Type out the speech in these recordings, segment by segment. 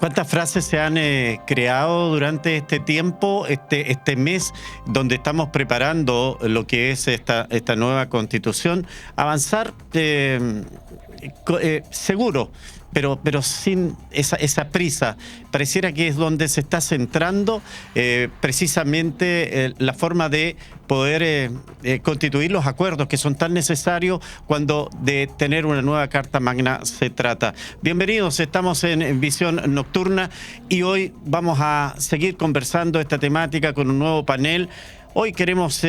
¿Cuántas frases se han creado durante este tiempo, este mes, donde estamos preparando lo que es esta nueva Constitución? Avanzar seguro, pero sin esa prisa. Pareciera que es donde se está centrando precisamente la forma de poder constituir los acuerdos que son tan necesarios cuando de tener una nueva Carta Magna se trata. Bienvenidos, estamos en Visión Nocturna y hoy vamos a seguir conversando esta temática con un nuevo panel. Hoy queremos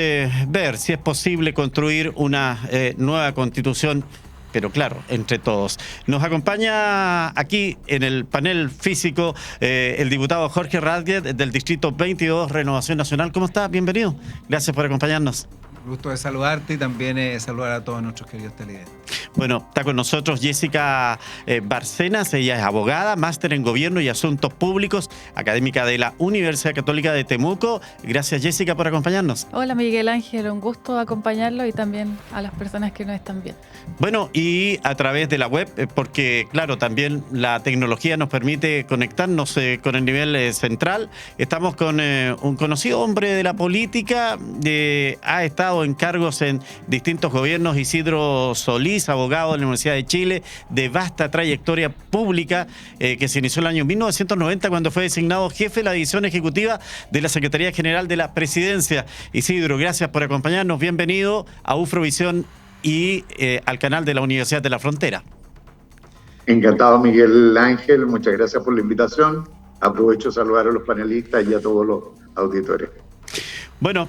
ver si es posible construir una nueva Constitución, pero claro, entre todos. Nos acompaña aquí en el panel físico el diputado Jorge Radget del Distrito 22, Renovación Nacional. ¿Cómo está? Bienvenido. Gracias por acompañarnos. Gusto de saludarte y también saludar a todos nuestros queridos televidentes. Bueno, está con nosotros Jessica Barcenas. Ella es abogada, máster en Gobierno y Asuntos Públicos, académica de la Universidad Católica de Temuco. Gracias, Jessica, por acompañarnos. Hola, Miguel Ángel. Un gusto acompañarlo y también a las personas que nos están viendo. Bueno, y a través de la web, porque, claro, también la tecnología nos permite conectarnos con el nivel central. Estamos con un conocido hombre de la política, ha estado en cargos en distintos gobiernos, Isidro Solís, abogado de la Universidad de Chile, de vasta trayectoria pública, que se inició en el año 1990 cuando fue designado jefe de la división ejecutiva de la Secretaría General de la Presidencia. Isidro, gracias por acompañarnos. Bienvenido a Ufrovisión y al canal de la Universidad de la Frontera. Encantado, Miguel Ángel. Muchas gracias por la invitación. Aprovecho de saludar a los panelistas y a todos los auditores. Bueno,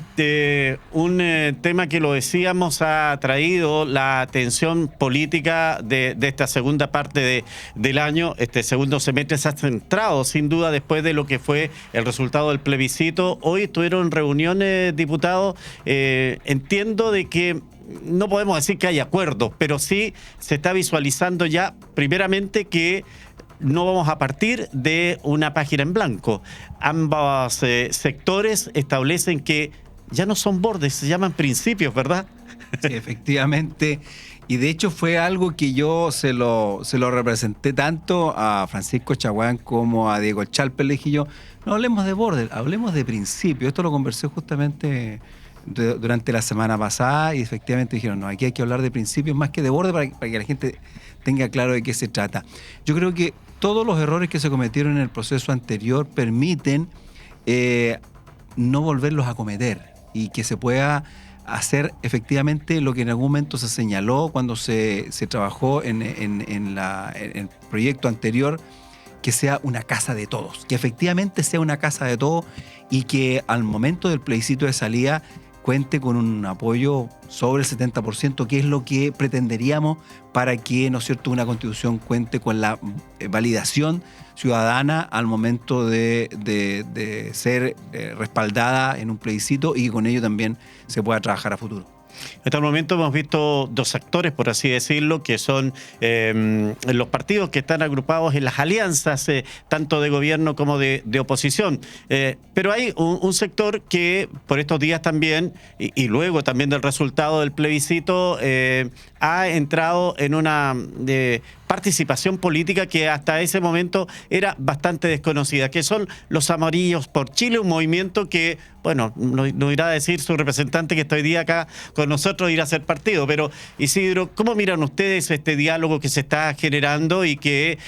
un tema que lo decíamos ha traído la atención política de esta segunda parte del año. Este segundo semestre se ha centrado sin duda después de lo que fue el resultado del plebiscito. Hoy estuvieron reuniones, diputados. Entiendo de que no podemos decir que hay acuerdos, pero sí se está visualizando ya primeramente que no vamos a partir de una página en blanco. Ambos sectores establecen que ya no son bordes, se llaman principios, ¿verdad? Sí, efectivamente. Y de hecho fue algo que yo se lo representé tanto a Francisco Chaguán como a Diego Chalpe. Le dije yo, no hablemos de bordes, hablemos de principios. Esto lo conversé justamente durante la semana pasada y efectivamente dijeron, no, aquí hay que hablar de principios más que de bordes para que la gente tenga claro de qué se trata. Yo creo que todos los errores que se cometieron en el proceso anterior permiten no volverlos a cometer y que se pueda hacer efectivamente lo que en algún momento se señaló cuando se trabajó en el proyecto anterior, que sea una casa de todos, que efectivamente sea una casa de todos y que al momento del plebiscito de salida cuente con un apoyo sobre el 70%, que es lo que pretenderíamos para que, ¿no es cierto?, una Constitución cuente con la validación ciudadana al momento de ser respaldada en un plebiscito y que con ello también se pueda trabajar a futuro. Hasta el momento hemos visto dos actores, por así decirlo, que son los partidos que están agrupados en las alianzas, tanto de gobierno como de oposición. Pero hay un sector que por estos días también, y luego también del resultado del plebiscito, ha entrado en una participación política que hasta ese momento era bastante desconocida, que son los Amarillos por Chile, un movimiento que, bueno, nos irá a decir su representante que está hoy día acá con nosotros, irá a ser partido. Pero, Isidro, ¿cómo miran ustedes este diálogo que se está generando y que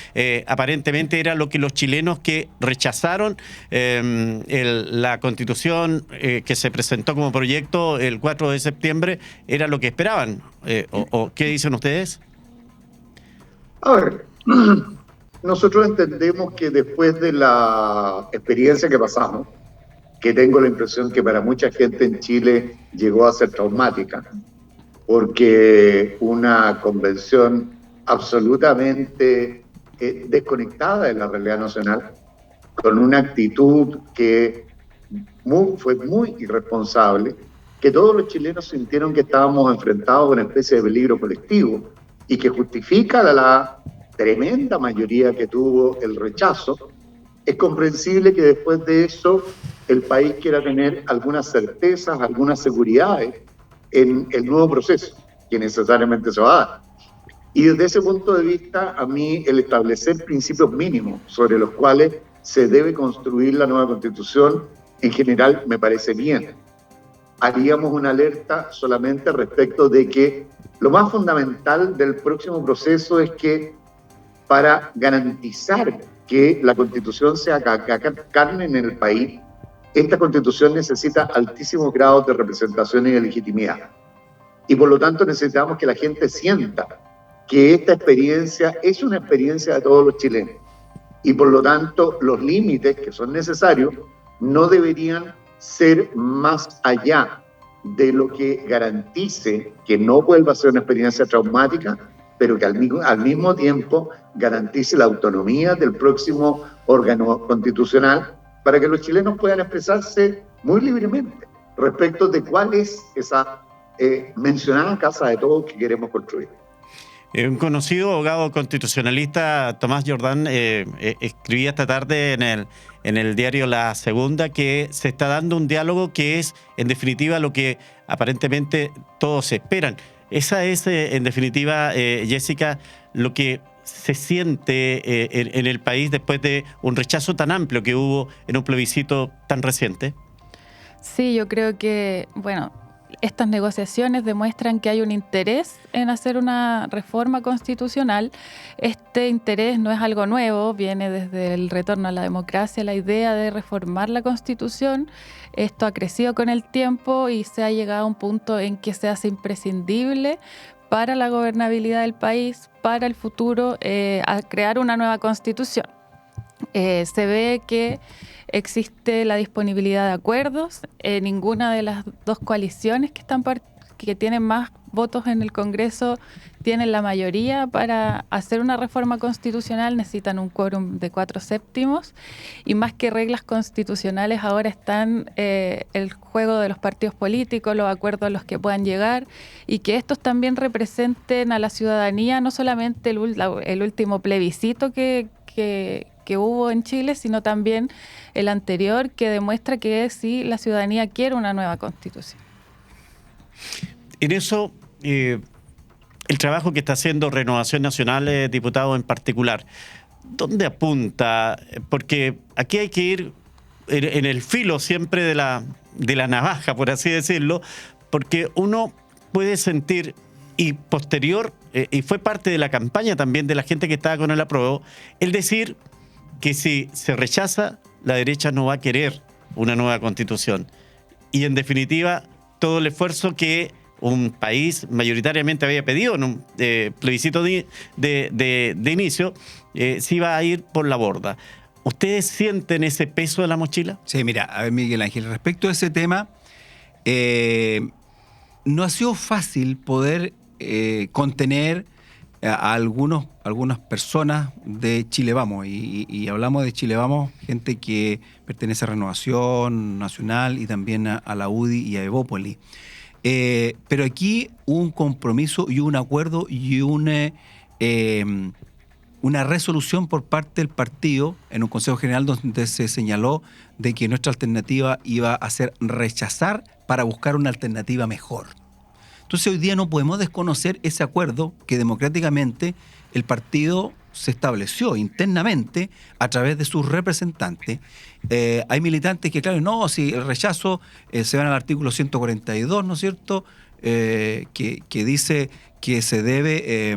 aparentemente era lo que los chilenos que rechazaron la Constitución que se presentó como proyecto el 4 de septiembre, era lo que esperaban? ¿O qué dicen ustedes? A ver, nosotros entendemos que después de la experiencia que pasamos, que tengo la impresión que para mucha gente en Chile llegó a ser traumática, porque una convención absolutamente desconectada de la realidad nacional, con una actitud que fue muy irresponsable, que todos los chilenos sintieron que estábamos enfrentados a una especie de peligro colectivo y que justifica la tremenda mayoría que tuvo el rechazo. Es comprensible que después de eso el país quiera tener algunas certezas, algunas seguridades en el nuevo proceso que necesariamente se va a dar. Y desde ese punto de vista, a mí el establecer principios mínimos sobre los cuales se debe construir la nueva Constitución, en general me parece bien. Haríamos una alerta solamente respecto de que lo más fundamental del próximo proceso es que para garantizar que la Constitución sea carne en el país, esta Constitución necesita altísimos grados de representación y de legitimidad. Y por lo tanto necesitamos que la gente sienta que esta experiencia es una experiencia de todos los chilenos. Y por lo tanto los límites que son necesarios no deberían ser más allá de lo que garantice que no vuelva a ser una experiencia traumática, pero que al mismo tiempo garantice la autonomía del próximo órgano constitucional para que los chilenos puedan expresarse muy libremente respecto de cuál es esa mencionada casa de todos que queremos construir. Un conocido abogado constitucionalista, Tomás Jordán, escribía esta tarde en el diario La Segunda que se está dando un diálogo que es, en definitiva, lo que aparentemente todos esperan. Esa es, en definitiva, Jessica, lo que se siente en el país después de un rechazo tan amplio que hubo en un plebiscito tan reciente. Sí, yo creo que, bueno, estas negociaciones demuestran que hay un interés en hacer una reforma constitucional. Este interés no es algo nuevo, viene desde el retorno a la democracia, la idea de reformar la Constitución. Esto ha crecido con el tiempo y se ha llegado a un punto en que se hace imprescindible para la gobernabilidad del país, para el futuro, a crear una nueva Constitución. Se ve que existe la disponibilidad de acuerdos. Ninguna de las dos coaliciones que tienen más votos en el Congreso tienen la mayoría para hacer una reforma constitucional. Necesitan un quórum de 4/7 y más que reglas constitucionales ahora están el juego de los partidos políticos, los acuerdos a los que puedan llegar y que estos también representen a la ciudadanía, no solamente el último plebiscito que hubo en Chile, sino también el anterior, que demuestra que sí, la ciudadanía quiere una nueva Constitución. En eso, el trabajo que está haciendo Renovación Nacional, diputado en particular, ¿dónde apunta? Porque aquí hay que ir en el filo siempre de la navaja, por así decirlo, porque uno puede sentir, y posterior, y fue parte de la campaña también de la gente que estaba con el apruebo, el decir que si se rechaza, la derecha no va a querer una nueva Constitución. Y en definitiva, todo el esfuerzo que un país mayoritariamente había pedido en un plebiscito de inicio, se iba a ir por la borda. ¿Ustedes sienten ese peso de la mochila? Sí, mira, a ver, Miguel Ángel, respecto a ese tema, no ha sido fácil poder contener a algunas personas de Chile Vamos, y hablamos de Chile Vamos, gente que pertenece a Renovación Nacional y también a la UDI y a Evópoli. Pero aquí hubo un compromiso y un acuerdo y una resolución por parte del partido en un Consejo General donde se señaló de que nuestra alternativa iba a ser rechazar para buscar una alternativa mejor. Entonces hoy día no podemos desconocer ese acuerdo que democráticamente el partido se estableció internamente a través de sus representantes. Hay militantes que, claro, no, si el rechazo se van al artículo 142, ¿no es cierto?, que dice que se debe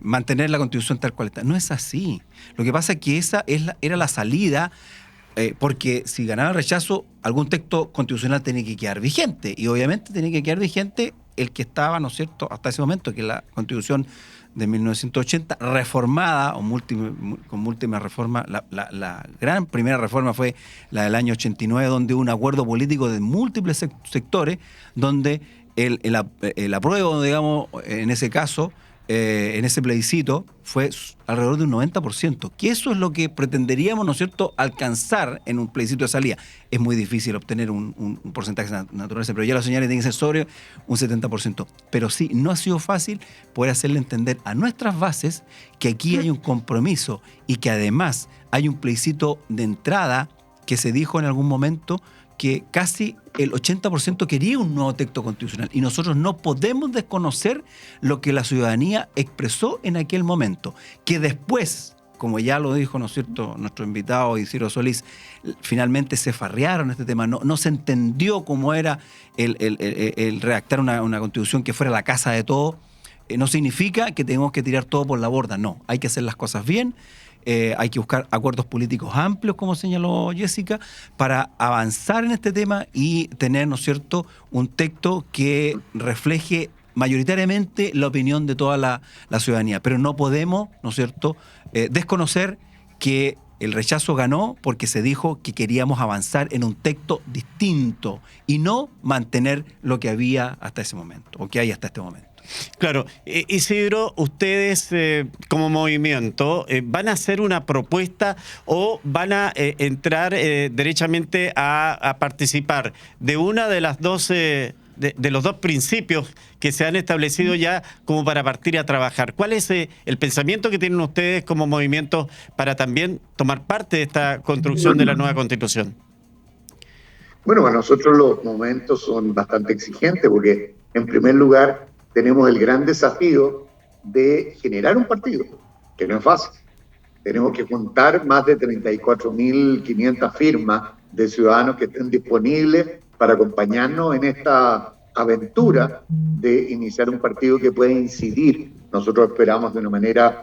mantener la Constitución tal cual está. No es así. Lo que pasa es que esa era la salida, porque si ganaba el rechazo, algún texto constitucional tenía que quedar vigente, y obviamente tenía que quedar vigente el que estaba, ¿no es cierto?, hasta ese momento, que es la Constitución de 1980, reformada, o con múltiples reformas. La gran primera reforma fue la del año 89, donde hubo un acuerdo político de múltiples sectores, donde el apruebo, digamos, en ese caso, en ese plebiscito, fue alrededor de un 90%, que eso es lo que pretenderíamos, ¿no es cierto?, alcanzar en un plebiscito de salida. Es muy difícil obtener un porcentaje natural, pero ya los señales tienen que ser sobre un 70%. Pero sí, no ha sido fácil poder hacerle entender a nuestras bases que aquí hay un compromiso y que además hay un plebiscito de entrada que se dijo en algún momento que casi el 80% quería un nuevo texto constitucional y nosotros no podemos desconocer lo que la ciudadanía expresó en aquel momento, que después, como ya lo dijo, ¿no es cierto?, nuestro invitado Isidro Solís, finalmente se farrearon este tema, no se entendió cómo era el redactar una constitución que fuera la casa de todo. No significa que tengamos que tirar todo por la borda, no, hay que hacer las cosas bien. Hay que buscar acuerdos políticos amplios, como señaló Jessica, para avanzar en este tema y tener, ¿no es cierto?, un texto que refleje mayoritariamente la opinión de toda la ciudadanía. Pero no podemos, ¿no es cierto?, desconocer que el rechazo ganó porque se dijo que queríamos avanzar en un texto distinto y no mantener lo que había hasta ese momento, o que hay hasta este momento. Claro. Isidro, ustedes como movimiento, ¿van a hacer una propuesta o van a entrar derechamente a participar de una de las dos, de los dos principios que se han establecido ya como para partir a trabajar? ¿Cuál es el pensamiento que tienen ustedes como movimiento para también tomar parte de esta construcción de la nueva Constitución? Bueno, para nosotros los momentos son bastante exigentes porque, en primer lugar, tenemos el gran desafío de generar un partido, que no es fácil. Tenemos que juntar más de 34.500 firmas de ciudadanos que estén disponibles para acompañarnos en esta aventura de iniciar un partido que pueda incidir. Nosotros esperamos de una manera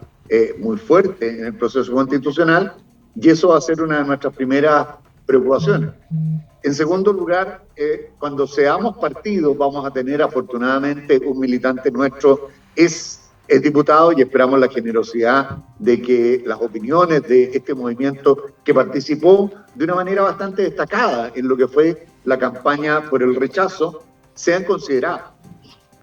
muy fuerte en el proceso constitucional y eso va a ser una de nuestras primeras preocupaciones. En segundo lugar, cuando seamos partido, vamos a tener afortunadamente un militante nuestro, es diputado, y esperamos la generosidad de que las opiniones de este movimiento que participó de una manera bastante destacada en lo que fue la campaña por el rechazo sean consideradas.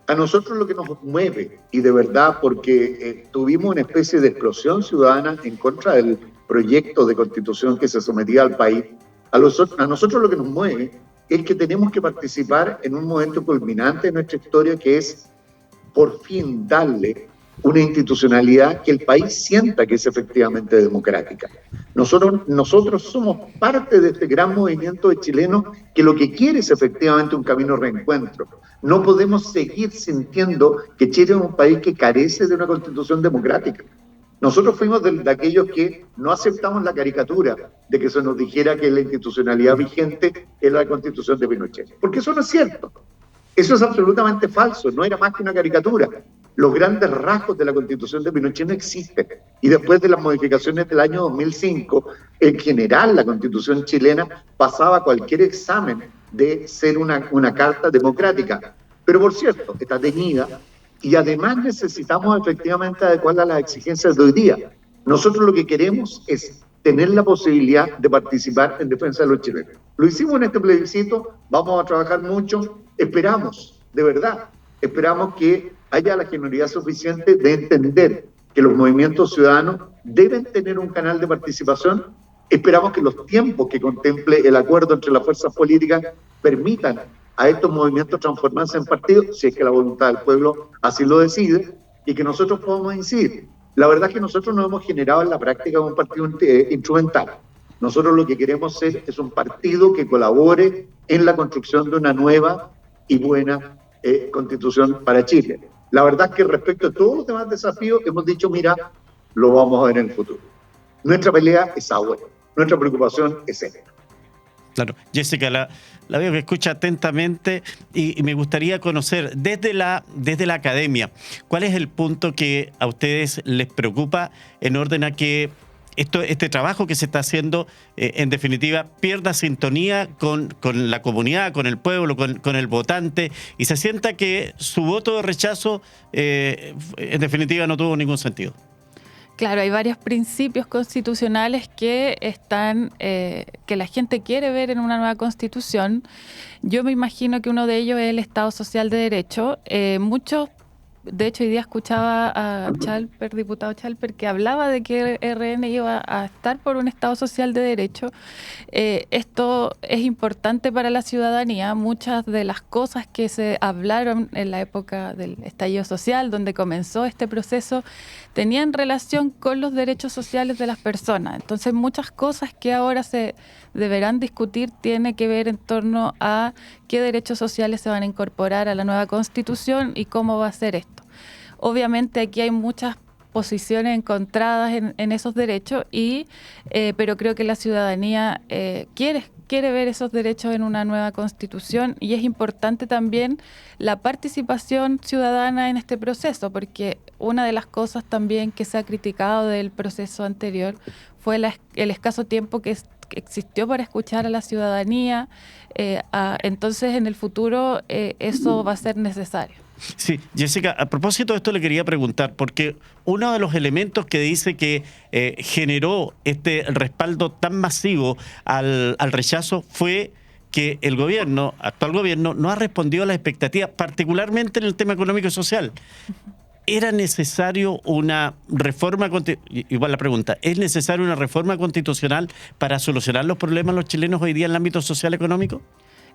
A nosotros lo que nos mueve, y de verdad porque tuvimos una especie de explosión ciudadana en contra del proyecto de constitución que se sometía al país, a nosotros lo que nos mueve es que tenemos que participar en un momento culminante de nuestra historia, que es por fin darle una institucionalidad que el país sienta que es efectivamente democrática. Nosotros somos parte de este gran movimiento de chilenos que lo que quiere es efectivamente un camino de reencuentro. No podemos seguir sintiendo que Chile es un país que carece de una constitución democrática. Nosotros fuimos de aquellos que no aceptamos la caricatura de que se nos dijera que la institucionalidad vigente es la Constitución de Pinochet, porque eso no es cierto. Eso es absolutamente falso, no era más que una caricatura. Los grandes rasgos de la Constitución de Pinochet no existen. Y después de las modificaciones del año 2005, en general la Constitución chilena pasaba cualquier examen de ser una carta democrática. Pero por cierto, está teñida. Y además necesitamos efectivamente adecuarla a las exigencias de hoy día. Nosotros lo que queremos es tener la posibilidad de participar en defensa de los chilenos. Lo hicimos en este plebiscito, vamos a trabajar mucho, esperamos, de verdad, esperamos que haya la generosidad suficiente de entender que los movimientos ciudadanos deben tener un canal de participación. Esperamos que los tiempos que contemple el acuerdo entre las fuerzas políticas permitan a estos movimientos transformarse en partidos, si es que la voluntad del pueblo así lo decide, y que nosotros podamos incidir. La verdad es que nosotros no hemos generado en la práctica un partido instrumental. Nosotros lo que queremos ser es un partido que colabore en la construcción de una nueva y buena constitución para Chile. La verdad es que respecto a todos los demás desafíos hemos dicho, mira, lo vamos a ver en el futuro. Nuestra pelea es ahora, nuestra preocupación es esta. Claro, Jessica, la veo que escucha atentamente y me gustaría conocer desde la academia, ¿cuál es el punto que a ustedes les preocupa en orden a que este trabajo que se está haciendo, en definitiva, pierda sintonía con la comunidad, con el pueblo, con el votante, y se sienta que su voto de rechazo, en definitiva, no tuvo ningún sentido? Claro, hay varios principios constitucionales que están, que la gente quiere ver en una nueva constitución. Yo me imagino que uno de ellos es el Estado Social de Derecho. Muchos De hecho, hoy día escuchaba a Chalper, diputado Chalper, que hablaba de que RN iba a estar por un Estado social de derecho. Esto es importante para la ciudadanía. Muchas de las cosas que se hablaron en la época del estallido social, donde comenzó este proceso, tenían relación con los derechos sociales de las personas. Entonces, muchas cosas que ahora se deberán discutir tienen que ver en torno a qué derechos sociales se van a incorporar a la nueva Constitución y cómo va a ser esto. Obviamente aquí hay muchas posiciones encontradas en esos derechos, pero creo que la ciudadanía quiere ver esos derechos en una nueva Constitución, y es importante también la participación ciudadana en este proceso, porque una de las cosas también que se ha criticado del proceso anterior fue el escaso tiempo que existió para escuchar a la ciudadanía. Entonces, en el futuro eso va a ser necesario. Sí, Jessica, a propósito de esto le quería preguntar, porque uno de los elementos que dice que generó este respaldo tan masivo al rechazo fue que el actual gobierno, no ha respondido a las expectativas, particularmente en el tema económico y social. ¿Era necesario una reforma igual la pregunta, ¿es necesaria una reforma constitucional para solucionar los problemas de los chilenos hoy día en el ámbito social económico?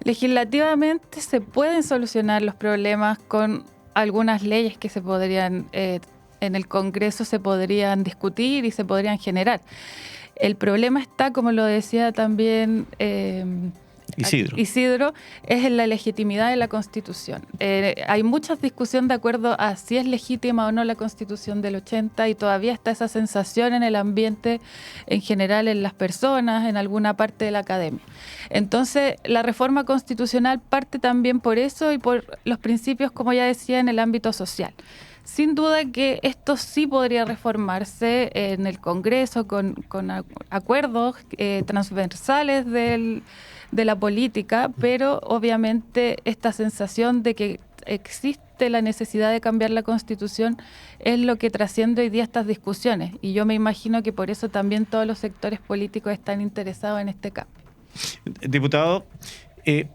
Legislativamente se pueden solucionar los problemas con algunas leyes que se podrían, en el Congreso se podrían discutir y se podrían generar. El problema está, como lo decía también Isidro, es en la legitimidad de la Constitución. Hay mucha discusión de acuerdo a si es legítima o no la Constitución del 80, y todavía está esa sensación en el ambiente en general, en las personas, en alguna parte de la academia. Entonces, la reforma constitucional parte también por eso y por los principios, como ya decía, en el ámbito social. Sin duda que esto sí podría reformarse en el Congreso con acuerdos transversales de la política, pero obviamente esta sensación de que existe la necesidad de cambiar la Constitución es lo que trasciende hoy día estas discusiones, y yo me imagino que por eso también todos los sectores políticos están interesados en este cambio. Diputado,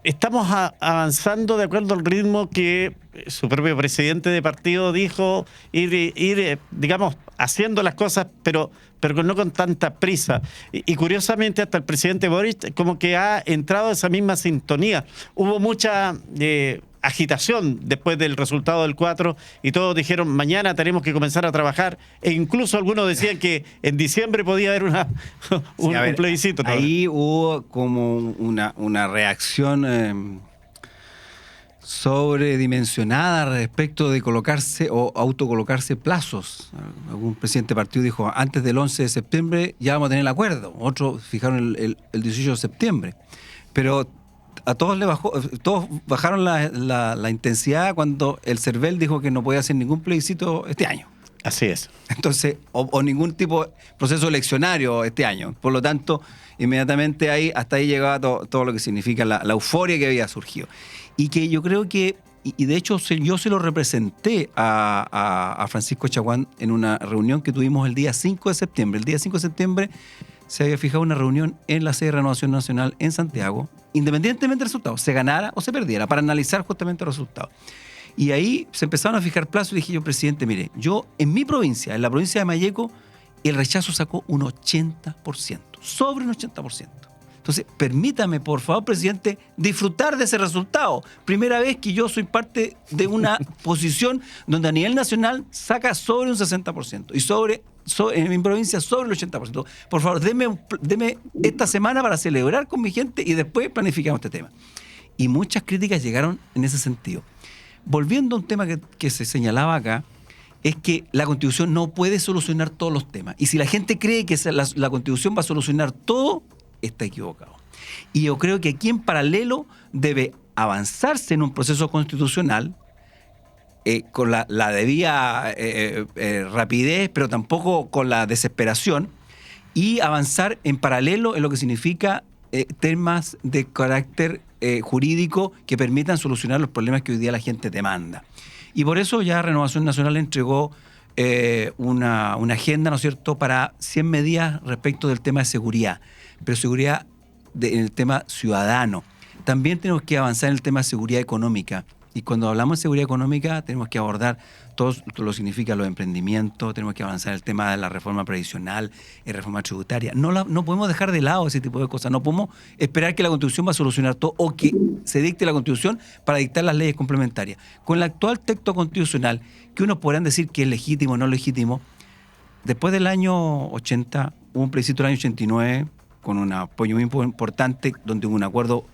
estamos avanzando de acuerdo al ritmo que su propio presidente de partido dijo, ir digamos, haciendo las cosas, pero no con tanta prisa. Y curiosamente, hasta el presidente Boric como que ha entrado en esa misma sintonía. Hubo mucha agitación después del resultado del 4, y todos dijeron, mañana tenemos que comenzar a trabajar, e incluso algunos decían que en diciembre podía haber un plebiscito. Ahí hubo como una reacción sobredimensionada respecto de colocarse o autocolocarse plazos. Algún presidente de partido dijo, antes del 11 de septiembre ya vamos a tener el acuerdo. Otros fijaron el 18 de septiembre. Pero a todos todos bajaron la intensidad cuando el CERVEL dijo que no podía hacer ningún plebiscito este año. Así es. Entonces, o ningún tipo de proceso eleccionario este año. Por lo tanto, inmediatamente hasta ahí llegaba todo lo que significa la euforia que había surgido. Y que yo creo que, y de hecho yo se lo representé a Francisco Chaguán en una reunión que tuvimos el día 5 de septiembre. El día 5 de septiembre se había fijado una reunión en la sede de Renovación Nacional en Santiago, independientemente del resultado, se ganara o se perdiera, para analizar justamente el resultado. Y ahí se empezaron a fijar plazos y dije yo, presidente, mire, yo en mi provincia, en la provincia de Malleco, el rechazo sacó un 80%, sobre un 80%. Entonces, permítame, por favor, presidente, disfrutar de ese resultado. Primera vez que yo soy parte de una posición donde a nivel nacional saca sobre un 60% y en mi provincia sobre el 80%. Por favor, deme esta semana para celebrar con mi gente y después planificamos este tema. Y muchas críticas llegaron en ese sentido. Volviendo a un tema que se señalaba acá, es que la Constitución no puede solucionar todos los temas. Y si la gente cree que la Constitución va a solucionar todo, está equivocado. Y yo creo que aquí en paralelo debe avanzarse en un proceso constitucional con la debida rapidez, pero tampoco con la desesperación, y avanzar en paralelo en lo que significa temas de carácter jurídico que permitan solucionar los problemas que hoy día la gente demanda. Y por eso ya Renovación Nacional entregó una agenda, ¿no es cierto?, para 100 medidas respecto del tema de seguridad, pero seguridad en el tema ciudadano. También tenemos que avanzar en el tema de seguridad económica. Y cuando hablamos de seguridad económica, tenemos que abordar todo lo que significa los emprendimientos, tenemos que avanzar el tema de la reforma previsional y reforma tributaria. No podemos dejar de lado ese tipo de cosas. No podemos esperar que la Constitución va a solucionar todo o que se dicte la Constitución para dictar las leyes complementarias. Con el actual texto constitucional, que unos podrán decir que es legítimo o no legítimo, después del año 80, hubo un plebiscito del año 89 con un apoyo muy importante, donde hubo un acuerdo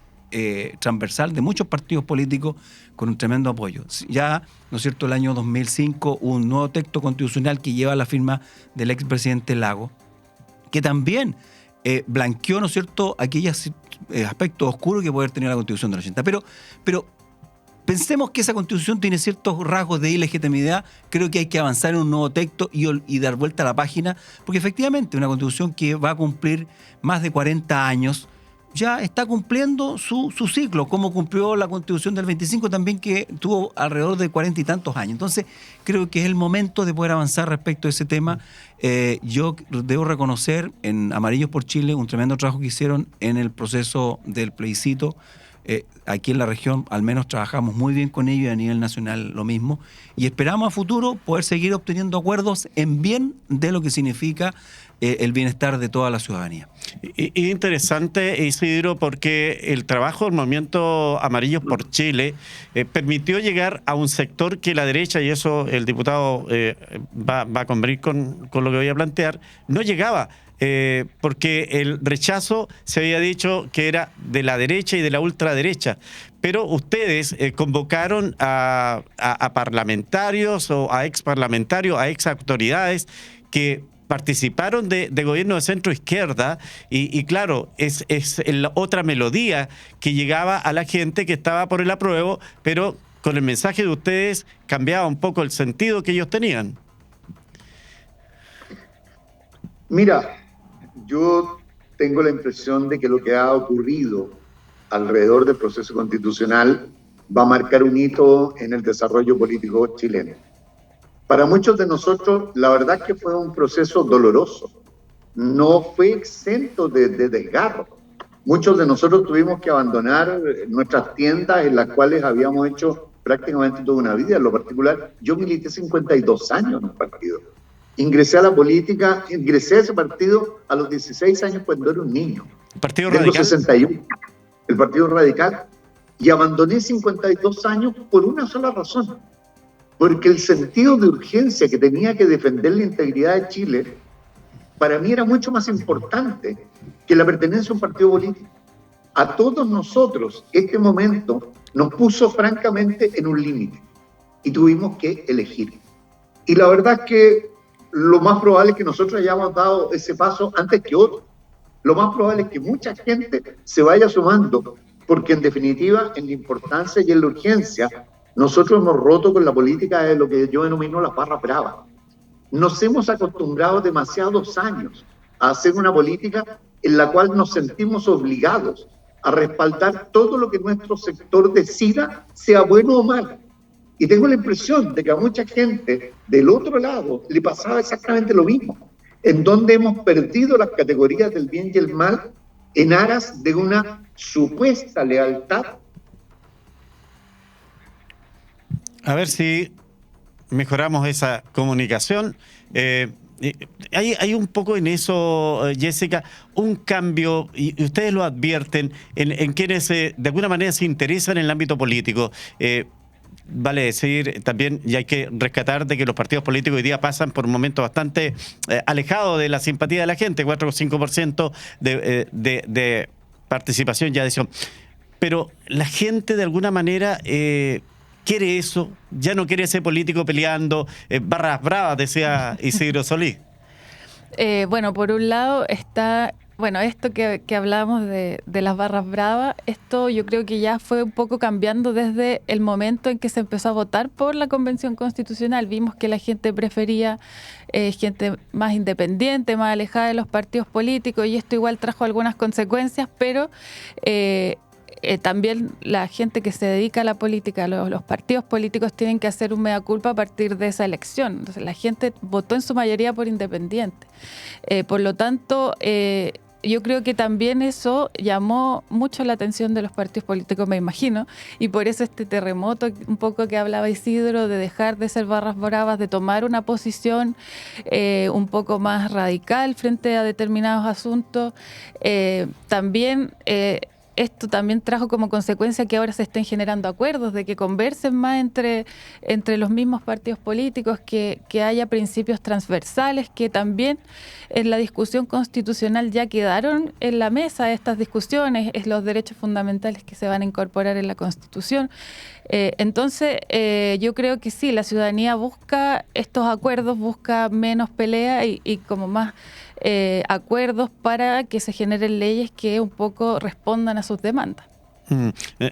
transversal de muchos partidos políticos con un tremendo apoyo. Ya, ¿no es cierto?, el año 2005 hubo un nuevo texto constitucional que lleva la firma del expresidente Lagos, que también blanqueó, ¿no es cierto?, aquellos aspectos oscuros que puede haber tenido la Constitución del 80. Pero pensemos que esa Constitución tiene ciertos rasgos de ilegitimidad. Creo que hay que avanzar en un nuevo texto y dar vuelta a la página, porque efectivamente una Constitución que va a cumplir más de 40 años ya está cumpliendo su ciclo, como cumplió la Constitución del 25 también, que tuvo alrededor de 40 y tantos años. Entonces, creo que es el momento de poder avanzar respecto a ese tema. Yo debo reconocer en Amarillos por Chile un tremendo trabajo que hicieron en el proceso del plebiscito. Aquí en la región al menos trabajamos muy bien con ellos y a nivel nacional lo mismo, y esperamos a futuro poder seguir obteniendo acuerdos en bien de lo que significa el bienestar de toda la ciudadanía. Y interesante, Isidro, porque el trabajo del movimiento Amarillos por Chile permitió llegar a un sector que la derecha, y eso el diputado va a convenir con lo que voy a plantear, no llegaba. Porque el rechazo se había dicho que era de la derecha y de la ultraderecha. Pero ustedes convocaron a parlamentarios o a exparlamentarios, a exautoridades que participaron de gobierno de centro izquierda y claro, es la otra melodía que llegaba a la gente que estaba por el apruebo, pero con el mensaje de ustedes cambiaba un poco el sentido que ellos tenían. Mira, yo tengo la impresión de que lo que ha ocurrido alrededor del proceso constitucional va a marcar un hito en el desarrollo político chileno. Para muchos de nosotros, la verdad es que fue un proceso doloroso. No fue exento de desgarro. Muchos de nosotros tuvimos que abandonar nuestras tiendas en las cuales habíamos hecho prácticamente toda una vida. En lo particular, yo milité 52 años en un partido. Ingresé a la política, ingresé a ese partido a los 16 años cuando era un niño. ¿El Partido Tengo Radical? 61, el Partido Radical, y abandoné 52 años por una sola razón, porque el sentido de urgencia que tenía que defender la integridad de Chile, para mí era mucho más importante que la pertenencia a un partido político. A todos nosotros, este momento nos puso francamente en un límite y tuvimos que elegir. Y la verdad es que lo más probable es que nosotros hayamos dado ese paso antes que otros. Lo más probable es que mucha gente se vaya sumando, porque en definitiva, en la importancia y en la urgencia, nosotros hemos roto con la política de lo que yo denomino las barras bravas. Nos hemos acostumbrado demasiados años a hacer una política en la cual nos sentimos obligados a respaldar todo lo que nuestro sector decida, sea bueno o malo. Y tengo la impresión de que a mucha gente del otro lado le pasaba exactamente lo mismo, en donde hemos perdido las categorías del bien y el mal en aras de una supuesta lealtad. A ver si mejoramos esa comunicación. Hay un poco en eso, Jessica, un cambio, y ustedes lo advierten, en quienes de alguna manera se interesan en el ámbito político. Vale decir también, y hay que rescatar de que los partidos políticos hoy día pasan por un momento bastante alejado de la simpatía de la gente, 4 o 5% de participación y adhesión. Pero la gente de alguna manera quiere eso, ya no quiere ese político peleando, barras bravas, decía Isidro Solís. Bueno, por un lado está... Bueno, esto que hablábamos de las barras bravas, esto yo creo que ya fue un poco cambiando desde el momento en que se empezó a votar por la Convención Constitucional. Vimos que la gente prefería gente más independiente, más alejada de los partidos políticos, y esto igual trajo algunas consecuencias, pero también la gente que se dedica a la política, los partidos políticos tienen que hacer un mea culpa a partir de esa elección. Entonces la gente votó en su mayoría por independiente. Por lo tanto... yo creo que también eso llamó mucho la atención de los partidos políticos, me imagino, y por eso este terremoto un poco que hablaba Isidro, de dejar de ser barras bravas, de tomar una posición un poco más radical frente a determinados asuntos. También esto también trajo como consecuencia que ahora se estén generando acuerdos, de que conversen más entre los mismos partidos políticos, que haya principios transversales, que también en la discusión constitucional ya quedaron en la mesa estas discusiones, es los derechos fundamentales que se van a incorporar en la Constitución. Entonces, yo creo que sí, la ciudadanía busca estos acuerdos, busca menos pelea y como más acuerdos para que se generen leyes que un poco respondan a sus demandas.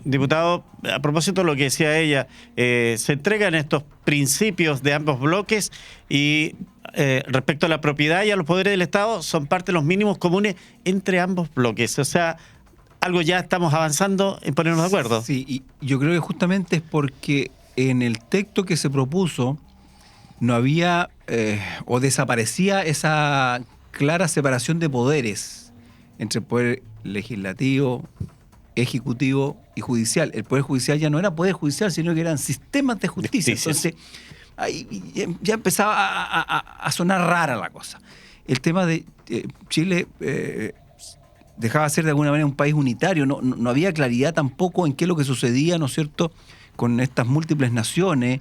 Diputado, a propósito de lo que decía ella, se entregan estos principios de ambos bloques y respecto a la propiedad y a los poderes del Estado son parte de los mínimos comunes entre ambos bloques. O sea, algo ya estamos avanzando en ponernos de acuerdo. Sí, y yo creo que justamente es porque en el texto que se propuso no había o desaparecía esa clara separación de poderes entre el poder legislativo, ejecutivo y judicial. El poder judicial ya no era poder judicial, sino que eran sistemas de justicia. Entonces, ahí ya empezaba a sonar rara la cosa. El tema de Chile dejaba de ser de alguna manera un país unitario. No había claridad tampoco en qué es lo que sucedía, ¿no es cierto?, con estas múltiples naciones,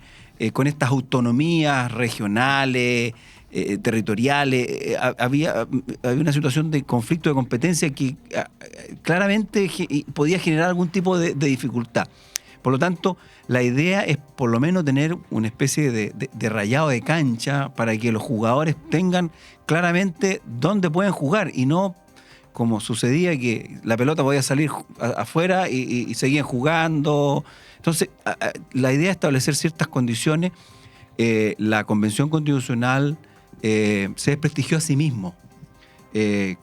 con estas autonomías regionales, territoriales. Había una situación de conflicto de competencia que claramente podía generar algún tipo de dificultad. Por lo tanto, la idea es por lo menos tener una especie de rayado de cancha para que los jugadores tengan claramente dónde pueden jugar y no como sucedía que la pelota podía salir afuera y seguían jugando. Entonces, la idea es establecer ciertas condiciones. La Convención Constitucional se desprestigió a sí mismo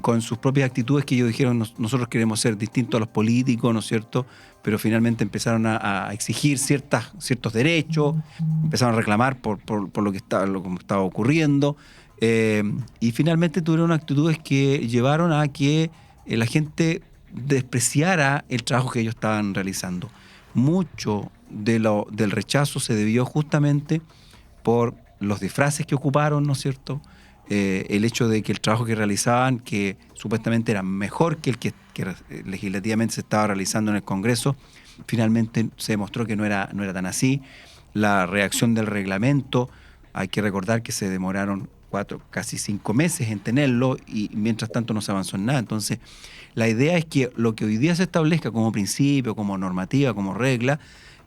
con sus propias actitudes, que ellos dijeron nosotros queremos ser distintos a los políticos, ¿no es cierto? Pero finalmente empezaron a exigir ciertos derechos, empezaron a reclamar por lo que estaba ocurriendo, y finalmente tuvieron actitudes que llevaron a que la gente despreciara el trabajo que ellos estaban realizando. Mucho del rechazo se debió justamente por los disfraces que ocuparon, ¿no es cierto? El hecho de que el trabajo que realizaban, que supuestamente era mejor que el que legislativamente se estaba realizando en el Congreso, finalmente se demostró que no era tan así. La reacción del reglamento, hay que recordar que se demoraron 4, casi 5 meses en tenerlo y mientras tanto no se avanzó en nada. Entonces, la idea es que lo que hoy día se establezca como principio, como normativa, como regla,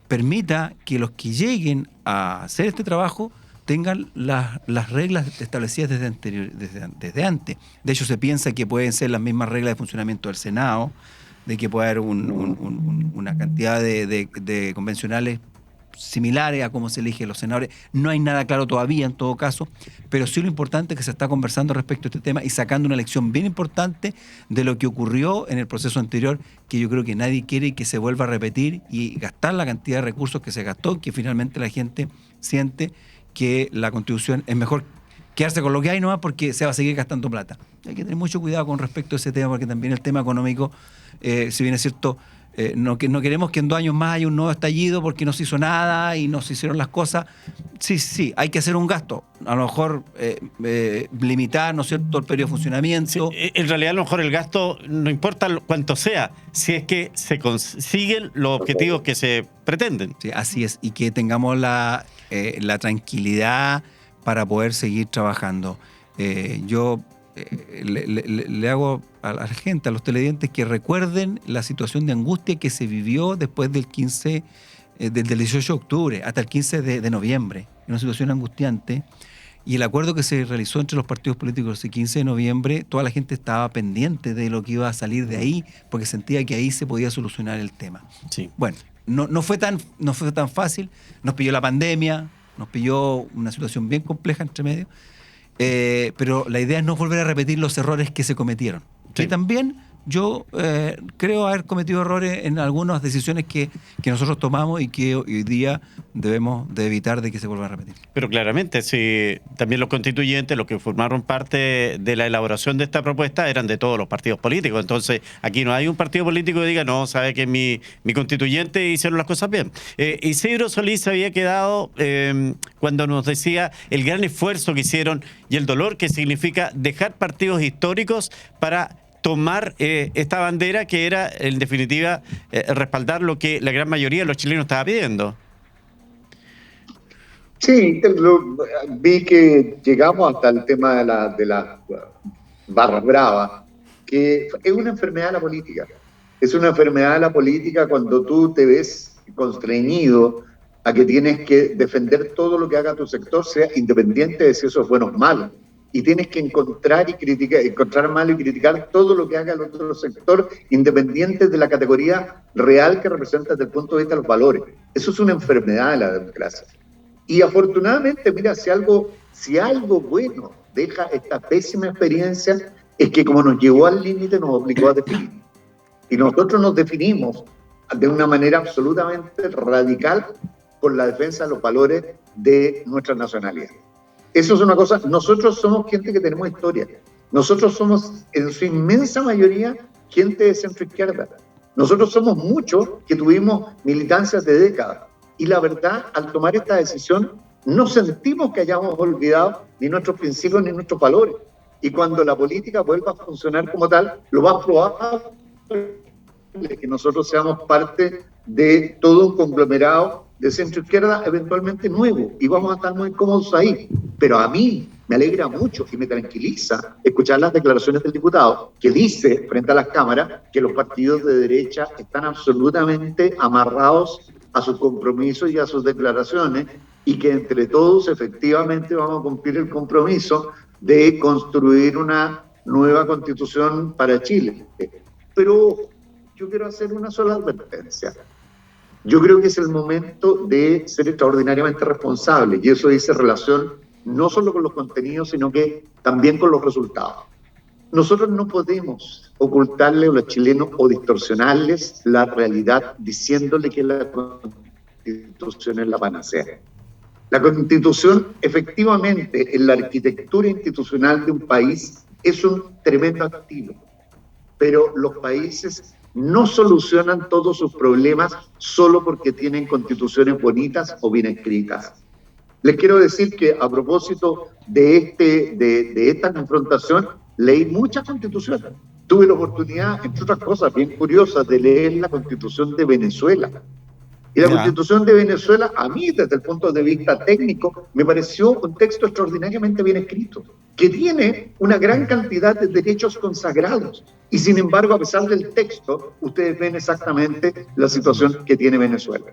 permita que los que lleguen a hacer este trabajo tengan las reglas establecidas desde antes. De hecho, se piensa que pueden ser las mismas reglas de funcionamiento del Senado, de que puede haber una cantidad de convencionales similares a cómo se eligen los senadores. No hay nada claro todavía en todo caso, pero sí lo importante es que se está conversando respecto a este tema y sacando una lección bien importante de lo que ocurrió en el proceso anterior, que yo creo que nadie quiere que se vuelva a repetir y gastar la cantidad de recursos que se gastó, que finalmente la gente siente que la Constitución es mejor quedarse con lo que hay nomás porque se va a seguir gastando plata. Hay que tener mucho cuidado con respecto a ese tema, porque también el tema económico, si bien es cierto, no queremos que en 2 años más haya un nuevo estallido porque no se hizo nada y no se hicieron las cosas. Sí, hay que hacer un gasto. A lo mejor limitar, ¿no es cierto?, el periodo de funcionamiento. Sí, en realidad, a lo mejor el gasto no importa cuánto sea, si es que se consiguen los objetivos que se pretenden. Sí, así es. Y que tengamos la tranquilidad para poder seguir trabajando. Yo le hago a la gente, a los televidentes, que recuerden la situación de angustia que se vivió después del 15, del 18 de octubre hasta el 15 de noviembre. Una situación angustiante. Y el acuerdo que se realizó entre los partidos políticos el 15 de noviembre, toda la gente estaba pendiente de lo que iba a salir de ahí, porque sentía que ahí se podía solucionar el tema. Sí. Bueno, no fue tan fácil. Nos pilló la pandemia, nos pilló una situación bien compleja entre medio. Pero la idea es no volver a repetir los errores que se cometieron. Sí. Y también yo creo haber cometido errores en algunas decisiones que nosotros tomamos y que hoy día debemos de evitar de que se vuelva a repetir. Pero claramente, si también los constituyentes, los que formaron parte de la elaboración de esta propuesta, eran de todos los partidos políticos. Entonces, aquí no hay un partido político que diga, no, sabe que mi constituyente hicieron las cosas bien. Isidro Solís había quedado cuando nos decía el gran esfuerzo que hicieron y el dolor que significa dejar partidos históricos para tomar esta bandera que era, en definitiva, respaldar lo que la gran mayoría de los chilenos estaba pidiendo. Sí, vi que llegamos hasta el tema de la barra brava, que es una enfermedad de la política. Es una enfermedad de la política cuando tú te ves constreñido a que tienes que defender todo lo que haga tu sector, sea independiente de si eso es bueno o malo. Y tienes que encontrar malo y criticar todo lo que haga el otro sector, independiente de la categoría real que representa desde el punto de vista de los valores. Eso es una enfermedad de la democracia. Y afortunadamente, mira, si algo bueno deja esta pésima experiencia, es que como nos llevó al límite, nos obligó a definir. Y nosotros nos definimos de una manera absolutamente radical por la defensa de los valores de nuestra nacionalidad. Eso es una cosa, nosotros somos gente que tenemos historia. Nosotros somos, en su inmensa mayoría, gente de centro-izquierda. Nosotros somos muchos que tuvimos militancias de décadas. Y la verdad, al tomar esta decisión, no sentimos que hayamos olvidado ni nuestros principios ni nuestros valores. Y cuando la política vuelva a funcionar como tal, lo más probable es que nosotros seamos parte de todo un conglomerado de centro-izquierda eventualmente nuevo, y vamos a estar muy cómodos ahí. Pero a mí me alegra mucho y me tranquiliza escuchar las declaraciones del diputado, que dice frente a las cámaras que los partidos de derecha están absolutamente amarrados a sus compromisos y a sus declaraciones, y que entre todos efectivamente vamos a cumplir el compromiso de construir una nueva constitución para Chile. Pero yo quiero hacer una sola advertencia. Yo creo que es el momento de ser extraordinariamente responsable, y eso dice relación no solo con los contenidos, sino que también con los resultados. Nosotros no podemos ocultarle a los chilenos o distorsionarles la realidad diciéndole que la Constitución es la panacea. La Constitución, efectivamente, en la arquitectura institucional de un país, es un tremendo activo, pero los países no solucionan todos sus problemas solo porque tienen constituciones bonitas o bien escritas. Les quiero decir que a propósito de esta confrontación, leí muchas constituciones. Tuve la oportunidad, entre otras cosas bien curiosas, de leer la Constitución de Venezuela. Y la Constitución de Venezuela, a mí, desde el punto de vista técnico, me pareció un texto extraordinariamente bien escrito, que tiene una gran cantidad de derechos consagrados. Y sin embargo, a pesar del texto, ustedes ven exactamente la situación que tiene Venezuela.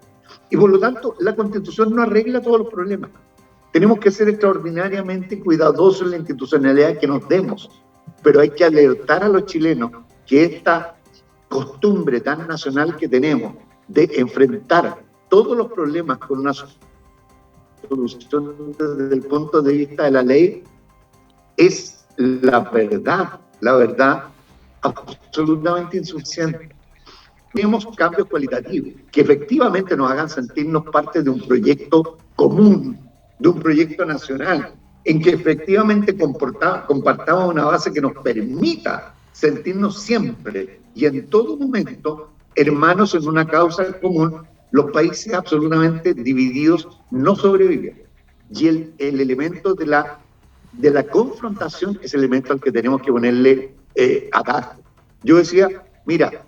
Y por lo tanto, la Constitución no arregla todos los problemas. Tenemos que ser extraordinariamente cuidadosos en la institucionalidad que nos demos, pero hay que alertar a los chilenos que esta costumbre tan nacional que tenemos de enfrentar todos los problemas con una solución desde el punto de vista de la ley es la verdad absolutamente insuficiente. Tenemos cambios cualitativos que efectivamente nos hagan sentirnos parte de un proyecto común, de un proyecto nacional, en que efectivamente compartamos una base que nos permita sentirnos siempre y en todo momento hermanos en una causa común. Los países absolutamente divididos no sobreviven. Y el elemento de la confrontación es el elemento al que tenemos que ponerle atajo. Yo decía, mira,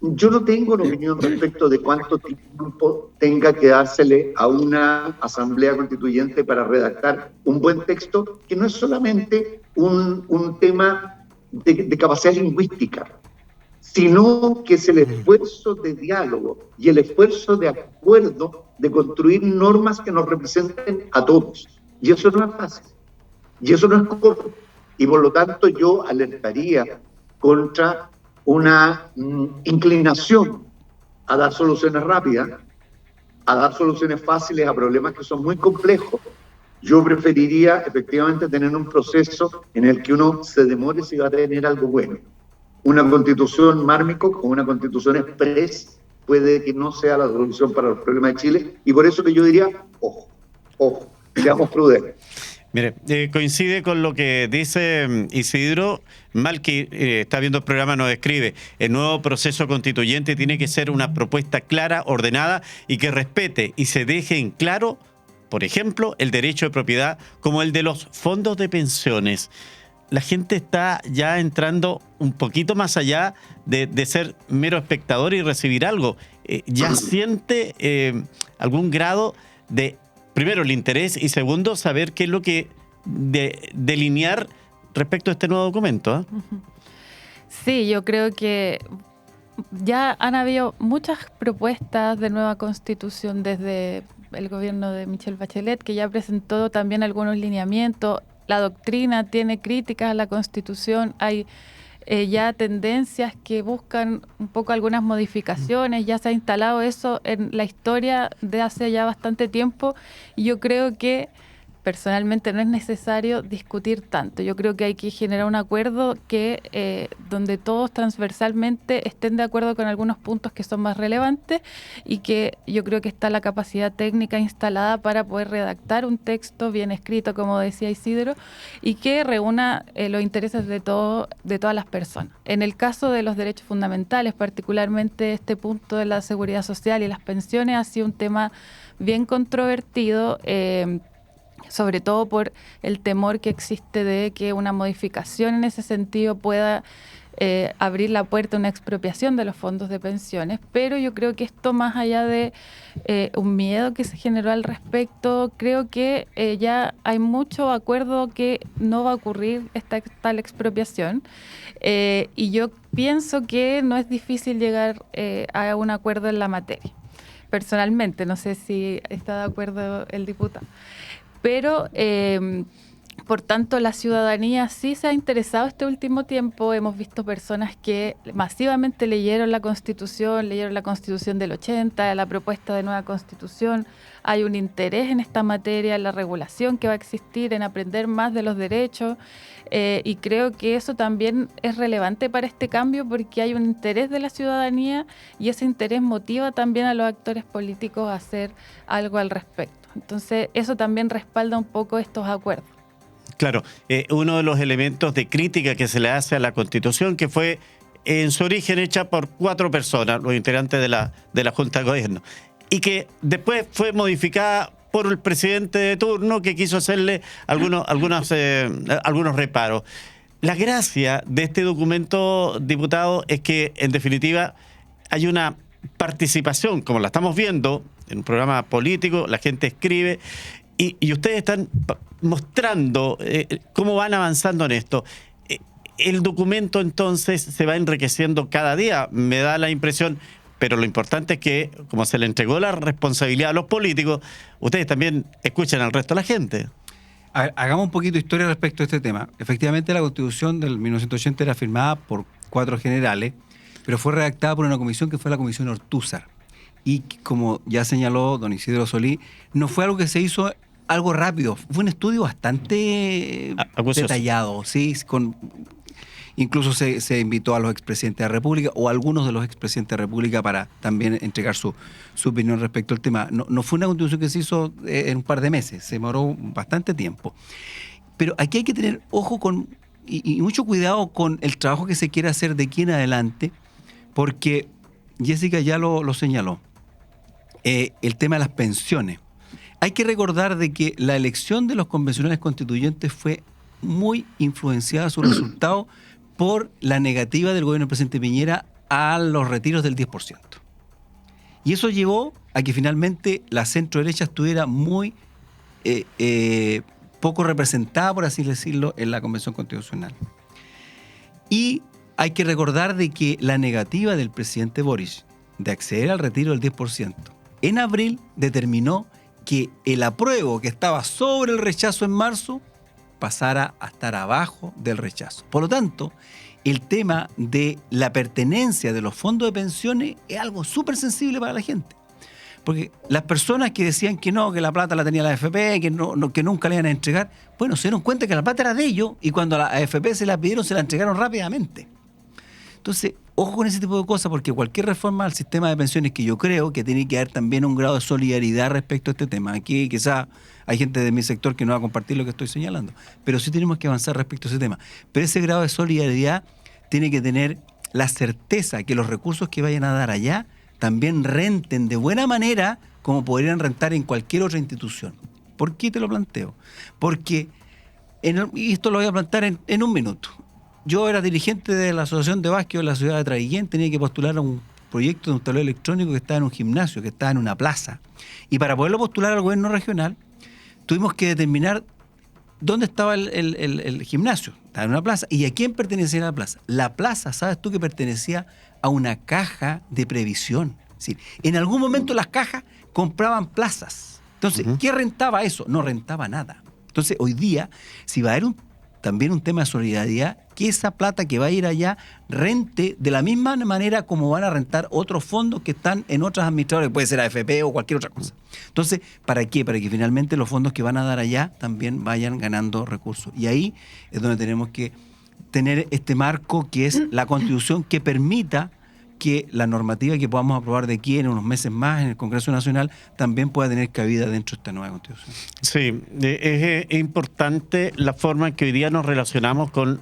yo no tengo una opinión respecto de cuánto tiempo tenga que dársele a una asamblea constituyente para redactar un buen texto, que no es solamente un tema de capacidad lingüística, sino que es el esfuerzo de diálogo y el esfuerzo de acuerdo de construir normas que nos representen a todos. Y eso no es fácil, y eso no es corto. Y por lo tanto yo alertaría contra una inclinación a dar soluciones rápidas, a dar soluciones fáciles a problemas que son muy complejos. Yo preferiría efectivamente tener un proceso en el que uno se demore si va a tener algo bueno. Una constitución mármico o una constitución express puede que no sea la solución para los problemas de Chile, y por eso que yo diría, ojo, seamos prudentes. Mire, coincide con lo que dice Isidro. Malqui, está viendo el programa, nos escribe: el nuevo proceso constituyente tiene que ser una propuesta clara, ordenada y que respete y se deje en claro, por ejemplo, el derecho de propiedad como el de los fondos de pensiones. La gente está ya entrando un poquito más allá de ser mero espectador y recibir algo. Ya siente algún grado de, primero, el interés, y segundo, saber qué es lo que delinear respecto a este nuevo documento. Sí, yo creo que ya han habido muchas propuestas de nueva constitución desde el gobierno de Michelle Bachelet, que ya presentó también algunos lineamientos. La doctrina tiene críticas a la constitución, hay ya tendencias que buscan un poco algunas modificaciones, ya se ha instalado eso en la historia de hace ya bastante tiempo, y yo creo que personalmente no es necesario discutir tanto. Yo creo que hay que generar un acuerdo que donde todos transversalmente estén de acuerdo con algunos puntos que son más relevantes, y que yo creo que está la capacidad técnica instalada para poder redactar un texto bien escrito, como decía Isidro, y que reúna los intereses de todas las personas. En el caso de los derechos fundamentales, particularmente este punto de la seguridad social y las pensiones, ha sido un tema bien controvertido, sobre todo por el temor que existe de que una modificación en ese sentido pueda abrir la puerta a una expropiación de los fondos de pensiones. Pero yo creo que esto, más allá de un miedo que se generó al respecto, creo que ya hay mucho acuerdo que no va a ocurrir esta tal expropiación, y yo pienso que no es difícil llegar a un acuerdo en la materia. Personalmente, no sé si está de acuerdo el diputado. Pero, por tanto, la ciudadanía sí se ha interesado este último tiempo. Hemos visto personas que masivamente leyeron la Constitución del 80, la propuesta de nueva Constitución. Hay un interés en esta materia, en la regulación que va a existir, en aprender más de los derechos. Y creo que eso también es relevante para este cambio, porque hay un interés de la ciudadanía, y ese interés motiva también a los actores políticos a hacer algo al respecto. Entonces, eso también respalda un poco estos acuerdos. Claro, uno de los elementos de crítica que se le hace a la Constitución, que fue en su origen hecha por 4 personas, los integrantes de la Junta de Gobierno, y que después fue modificada por el presidente de turno, que quiso hacerle algunos reparos. La gracia de este documento, diputado, es que, en definitiva, hay una participación, como la estamos viendo, en un programa político, la gente escribe, y ustedes están mostrando cómo van avanzando en esto. El documento, entonces, se va enriqueciendo cada día, me da la impresión, pero lo importante es que, como se le entregó la responsabilidad a los políticos, ustedes también escuchan al resto de la gente. Hagamos un poquito de historia respecto a este tema. Efectivamente, la Constitución del 1980 era firmada por 4 generales, pero fue redactada por una comisión que fue la Comisión Ortúzar. Y como ya señaló don Isidro Solí, no fue algo que se hizo algo rápido, fue un estudio bastante detallado, ¿sí? Incluso se invitó a los expresidentes de la República o a algunos de los expresidentes de la República para también entregar su opinión respecto al tema. No fue una constitución que se hizo en un par de meses, se demoró bastante tiempo. Pero aquí hay que tener ojo y mucho cuidado con el trabajo que se quiere hacer de aquí en adelante, porque Jessica ya lo señaló. El tema de las pensiones. Hay que recordar de que la elección de los convencionales constituyentes fue muy influenciada su resultado por la negativa del gobierno del presidente Piñera a los retiros del 10%. Y eso llevó a que finalmente la centro-derecha estuviera muy poco representada, por así decirlo, en la Convención Constitucional. Y hay que recordar de que la negativa del presidente Boric de acceder al retiro del 10%, en abril determinó que el apruebo, que estaba sobre el rechazo en marzo, pasara a estar abajo del rechazo. Por lo tanto, el tema de la pertenencia de los fondos de pensiones es algo súper sensible para la gente. Porque las personas que decían que no, que la plata la tenía la AFP, que nunca le iban a entregar, bueno, se dieron cuenta que la plata era de ellos, y cuando a la AFP se la pidieron, se la entregaron rápidamente. Entonces, ojo con ese tipo de cosas, porque cualquier reforma al sistema de pensiones, que yo creo que tiene que haber también un grado de solidaridad respecto a este tema. Aquí quizá hay gente de mi sector que no va a compartir lo que estoy señalando, pero sí tenemos que avanzar respecto a ese tema. Pero ese grado de solidaridad tiene que tener la certeza que los recursos que vayan a dar allá también renten de buena manera como podrían rentar en cualquier otra institución. ¿Por qué te lo planteo? Porque, y esto lo voy a plantear en un minuto. Yo era dirigente de la Asociación de Básquet de la ciudad de Traiguén, tenía que postular a un proyecto de un tablero electrónico que estaba en un gimnasio, que estaba en una plaza. Y para poderlo postular al gobierno regional, tuvimos que determinar dónde estaba el gimnasio. Estaba en una plaza. ¿Y a quién pertenecía la plaza? La plaza, ¿sabes tú que pertenecía a una caja de previsión? Es decir, en algún momento las cajas compraban plazas. Entonces, ¿qué rentaba eso? No rentaba nada. Entonces, hoy día, si va a haber también un tema de solidaridad, que esa plata que va a ir allá rente de la misma manera como van a rentar otros fondos que están en otras administradoras, que puede ser AFP o cualquier otra cosa. Entonces, ¿para qué? Para que finalmente los fondos que van a dar allá también vayan ganando recursos. Y ahí es donde tenemos que tener este marco que es la Constitución, que permita que la normativa que podamos aprobar de aquí en unos meses más en el Congreso Nacional también pueda tener cabida dentro de esta nueva Constitución. Sí, es importante la forma en que hoy día nos relacionamos con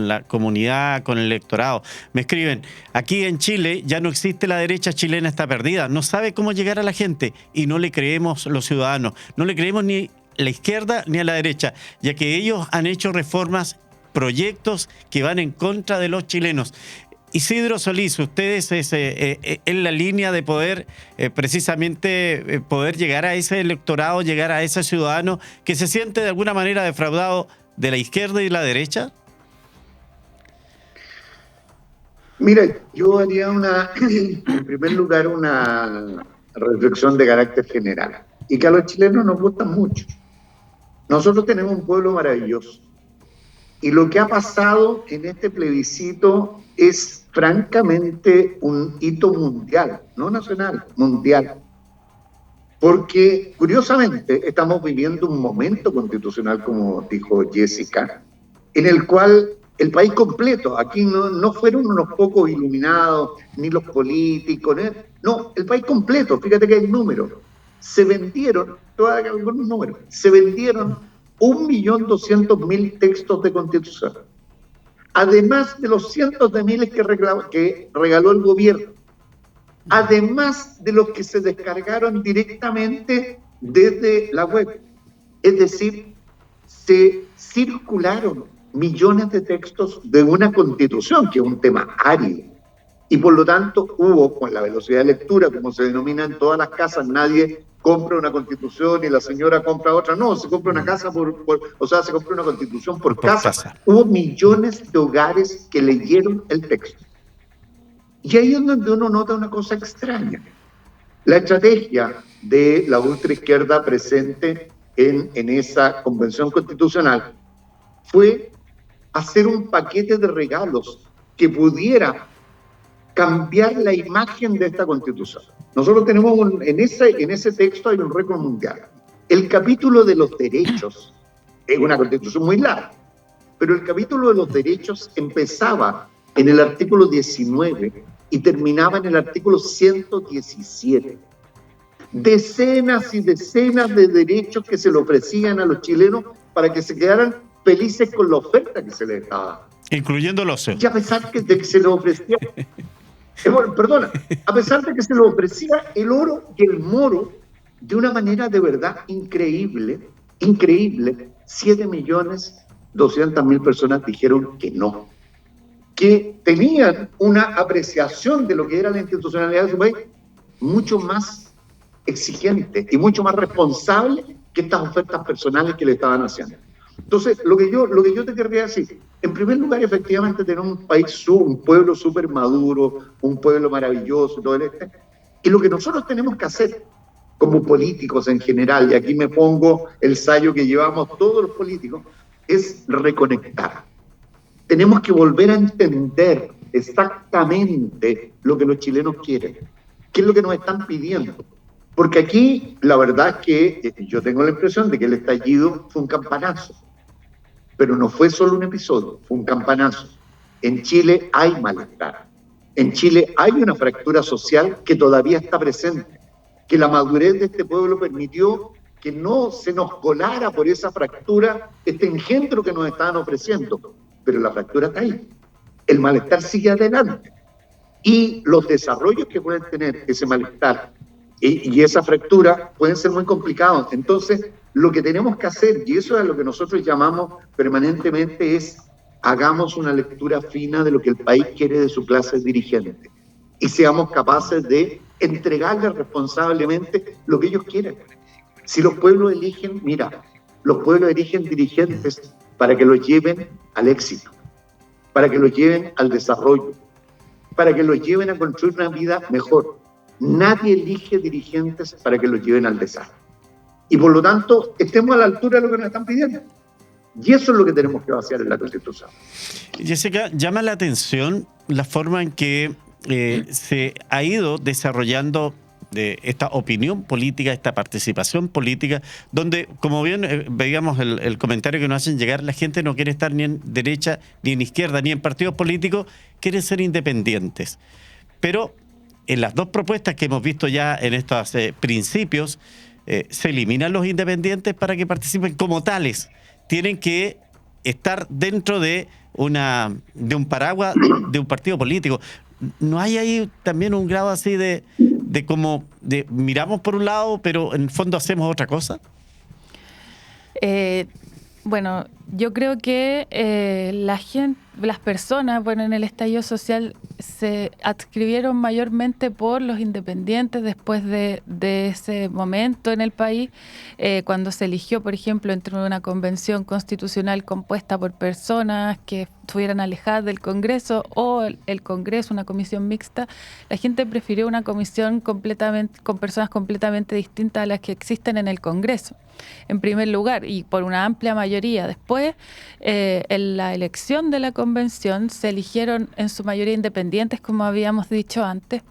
la comunidad, con el electorado. Me escriben, aquí en Chile ya no existe, la derecha chilena está perdida, no sabe cómo llegar a la gente y no le creemos los ciudadanos, no le creemos ni a la izquierda ni a la derecha, ya que ellos han hecho reformas, proyectos que van en contra de los chilenos. Isidro Solís, ustedes es en la línea de poder precisamente poder llegar a ese electorado, llegar a ese ciudadano que se siente de alguna manera defraudado de la izquierda y la derecha. Mira, yo haría en primer lugar, una reflexión de carácter general, y que a los chilenos nos gusta mucho. Nosotros tenemos un pueblo maravilloso, y lo que ha pasado en este plebiscito es francamente un hito mundial, no nacional, mundial. Porque, curiosamente, estamos viviendo un momento constitucional, como dijo Jessica, en el cual el país completo, aquí no fueron unos pocos iluminados, ni los políticos, no, el país completo, fíjate que hay números, se vendieron, algunos números, se vendieron 1.200.000 textos de Constitución, además de los cientos de miles que regaló el gobierno, además de los que se descargaron directamente desde la web. Es decir, se circularon millones de textos de una Constitución, que es un tema árido, y por lo tanto hubo, con la velocidad de lectura, como se denomina en todas las casas, nadie compra una Constitución y la señora compra otra, no, se compra una casa se compra una Constitución por casa. Hubo millones de hogares que leyeron el texto. Y ahí es donde uno nota una cosa extraña. La estrategia de la ultraizquierda presente en esa convención constitucional fue hacer un paquete de regalos que pudiera cambiar la imagen de esta Constitución. Nosotros tenemos, en ese texto hay un récord mundial. El capítulo de los derechos es una Constitución muy larga, pero el capítulo de los derechos empezaba en el artículo 19 y terminaba en el artículo 117. Decenas y decenas de derechos que se le ofrecían a los chilenos para que se quedaran felices con la oferta que se les daba. Incluyendo los Y a pesar de que se les ofrecía... a pesar de que se les ofrecía el oro y el moro de una manera de verdad increíble, 7.200.000 personas dijeron que no, que tenían una apreciación de lo que era la institucionalidad de su país mucho más exigente y mucho más responsable que estas ofertas personales que le estaban haciendo. Entonces, lo que yo te querría decir, en primer lugar, efectivamente tenemos un país, un pueblo súper maduro, un pueblo maravilloso, todo y lo que nosotros tenemos que hacer como políticos en general, y aquí me pongo el sayo que llevamos todos los políticos, es reconectar. Tenemos que volver a entender exactamente lo que los chilenos quieren, qué es lo que nos están pidiendo. Porque aquí la verdad es que yo tengo la impresión de que el estallido fue un campanazo, pero no fue solo un episodio, fue un campanazo. En Chile hay malestar, En Chile hay una fractura social que todavía está presente, que la madurez de este pueblo permitió que no se nos colara por esa fractura este engendro que nos estaban ofreciendo, pero la fractura está ahí. El malestar sigue adelante. Y los desarrollos que pueden tener ese malestar y esa fractura pueden ser muy complicados. Entonces, lo que tenemos que hacer, y eso es lo que nosotros llamamos permanentemente, es hagamos una lectura fina de lo que el país quiere de su clase dirigente y seamos capaces de entregarle responsablemente lo que ellos quieren. Si los pueblos eligen, mira, los pueblos eligen dirigentes para que los lleven al éxito, para que los lleven al desarrollo, para que los lleven a construir una vida mejor. Nadie elige dirigentes para que los lleven al desastre. Y por lo tanto, estemos a la altura de lo que nos están pidiendo. Y eso es lo que tenemos que vaciar en la Constitución. Jessica, llama la atención la forma en que se ha ido desarrollando esta opinión política, esta participación política, donde, como bien veíamos el comentario que nos hacen llegar, la gente no quiere estar ni en derecha, ni en izquierda, ni en partidos políticos, quieren ser independientes. Pero en las dos propuestas que hemos visto ya en estos principios, se eliminan los independientes para que participen como tales. Tienen que estar dentro de un paraguas de un partido político. ¿No hay ahí también un grado así de como de miramos por un lado, pero en el fondo hacemos otra cosa? Bueno, yo creo que las personas, en el estallido social se adscribieron mayormente por los independientes después de ese momento en el país, cuando se eligió, por ejemplo, entre una convención constitucional compuesta por personas que estuvieran alejadas del Congreso o el Congreso, una comisión mixta. La gente prefirió una comisión con personas completamente distintas a las que existen en el Congreso, en primer lugar, y por una amplia mayoría. Después, en la elección de la convención se eligieron en su mayoría independientes, como habíamos dicho antes.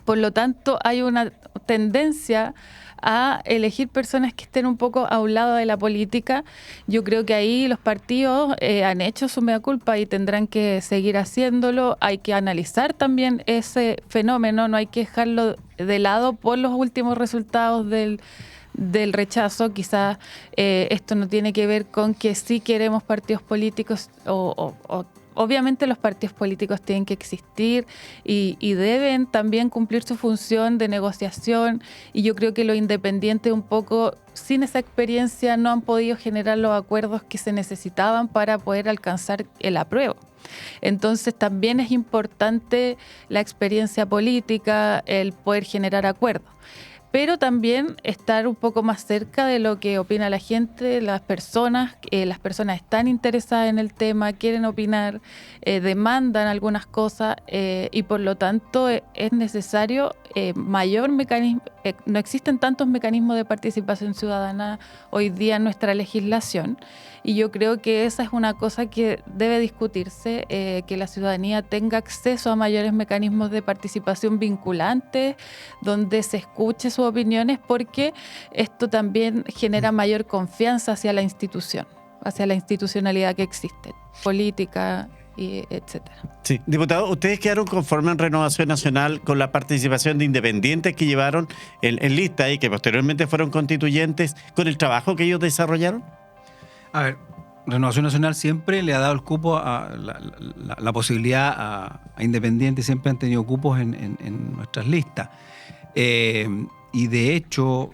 Por lo tanto, hay una tendencia a elegir personas que estén un poco a un lado de la política. Yo creo que ahí los partidos han hecho su mea culpa y tendrán que seguir haciéndolo. Hay que analizar también ese fenómeno, no hay que dejarlo de lado por los últimos resultados del rechazo. Quizás esto no tiene que ver con que sí queremos partidos políticos obviamente los partidos políticos tienen que existir y deben también cumplir su función de negociación, y yo creo que los independientes un poco sin esa experiencia no han podido generar los acuerdos que se necesitaban para poder alcanzar el apruebo. Entonces también es importante la experiencia política, el poder generar acuerdos, pero también estar un poco más cerca de lo que opina la gente, las personas están interesadas en el tema, quieren opinar, demandan algunas cosas, y por lo tanto es necesario mayor mecanismo. No existen tantos mecanismos de participación ciudadana hoy día en nuestra legislación, y yo creo que esa es una cosa que debe discutirse, que la ciudadanía tenga acceso a mayores mecanismos de participación vinculantes, donde se escuche sus opiniones, porque esto también genera mayor confianza hacia la institución, hacia la institucionalidad que existe, política, y etcétera. Sí, diputado, ¿ustedes quedaron conformes en Renovación Nacional con la participación de independientes que llevaron en lista y que posteriormente fueron constituyentes con el trabajo que ellos desarrollaron? A ver, Renovación Nacional siempre le ha dado el cupo a la posibilidad a independientes, siempre han tenido cupos en nuestras listas. Y de hecho,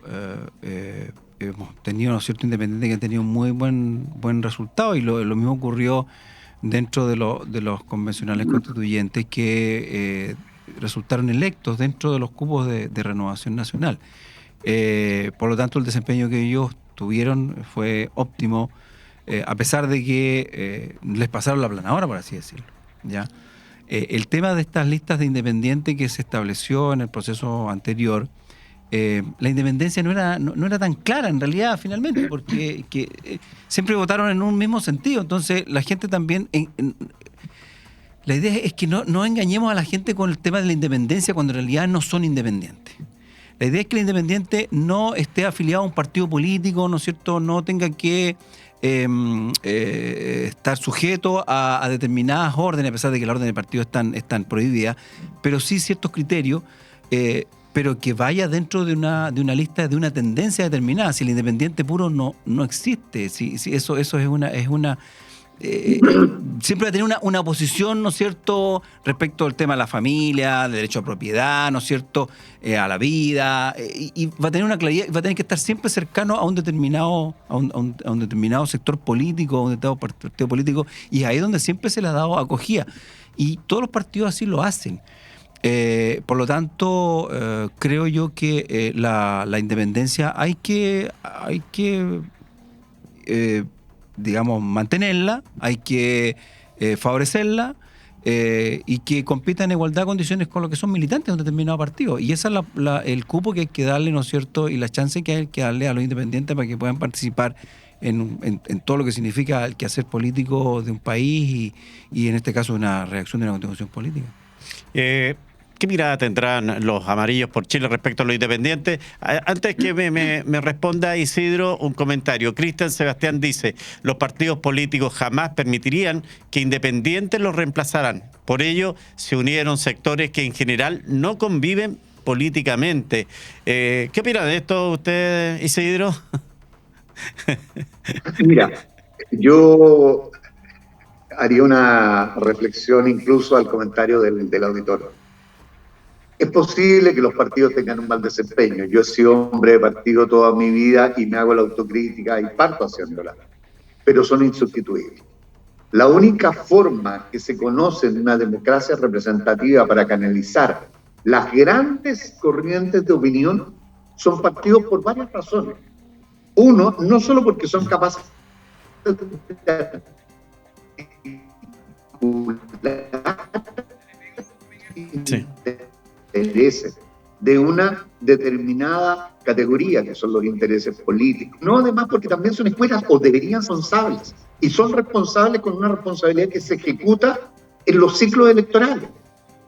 hemos tenido ciertos independientes que han tenido muy buen resultado, y lo mismo ocurrió dentro de los convencionales constituyentes que resultaron electos dentro de los cupos de Renovación Nacional. Por lo tanto, el desempeño que ellos tuvieron fue óptimo, a pesar de que les pasaron la planadora, por así decirlo, ¿ya? El tema de estas listas de independientes que se estableció en el proceso anterior, la independencia no era tan clara en realidad finalmente, porque siempre votaron en un mismo sentido. Entonces la gente también... la idea es que no engañemos a la gente con el tema de la independencia cuando en realidad no son independientes. La idea es que el independiente no esté afiliado a un partido político, ¿no es cierto? No tenga que estar sujeto a determinadas órdenes, a pesar de que la orden del partido están prohibidas, pero sí ciertos criterios, pero que vaya dentro de una lista, de una tendencia determinada. Si el independiente puro no existe, si eso es una siempre va a tener una posición, ¿no es cierto?, respecto al tema de la familia, del derecho a propiedad, ¿no es cierto?, a la vida, y va a tener una claridad, va a tener que estar siempre cercano a un determinado sector político, a un determinado partido político, y ahí es donde siempre se le ha dado acogida. Y todos los partidos así lo hacen. Por lo tanto, creo yo que la independencia hay que digamos, mantenerla, hay que favorecerla, y que compita en igualdad de condiciones con lo que son militantes de un determinado partido. Y ese es el cupo que hay que darle, ¿no es cierto?, y la chance que hay que darle a los independientes para que puedan participar en todo lo que significa el quehacer político de un país y en este caso una redacción de una constitución política. ¿Qué mirada tendrán los amarillos por Chile respecto a los independientes? Antes que me responda Isidro, un comentario. Cristian Sebastián dice: los partidos políticos jamás permitirían que independientes los reemplazaran. Por ello, se unieron sectores que en general no conviven políticamente. ¿Qué opina de esto usted, Isidro? Mira, yo haría una reflexión incluso al comentario del auditor. Es posible que los partidos tengan un mal desempeño. Yo he sido hombre de partido toda mi vida y me hago la autocrítica y parto haciéndola, pero son insustituibles. La única forma que se conoce en una democracia representativa para canalizar las grandes corrientes de opinión son partidos por varias razones. Uno, no solo porque son capaces de intereses de una determinada categoría, que son los intereses políticos. No, además, porque también son escuelas, o deberían ser responsables, y son responsables con una responsabilidad que se ejecuta en los ciclos electorales.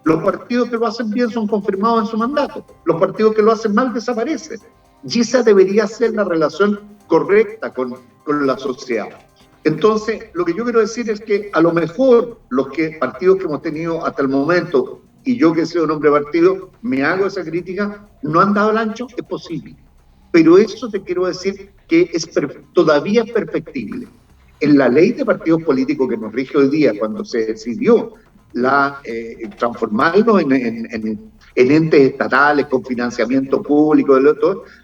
Los partidos que lo hacen bien son confirmados en su mandato, los partidos que lo hacen mal desaparecen. Y esa debería ser la relación correcta con la sociedad. Entonces, lo que yo quiero decir es que a lo mejor los partidos que hemos tenido hasta el momento, y yo que soy un hombre de partido, me hago esa crítica, no han dado el ancho, es posible. Pero eso te quiero decir que todavía es perfectible. En la ley de partidos políticos que nos rige hoy día, cuando se decidió transformarlo en entes estatales con financiamiento público,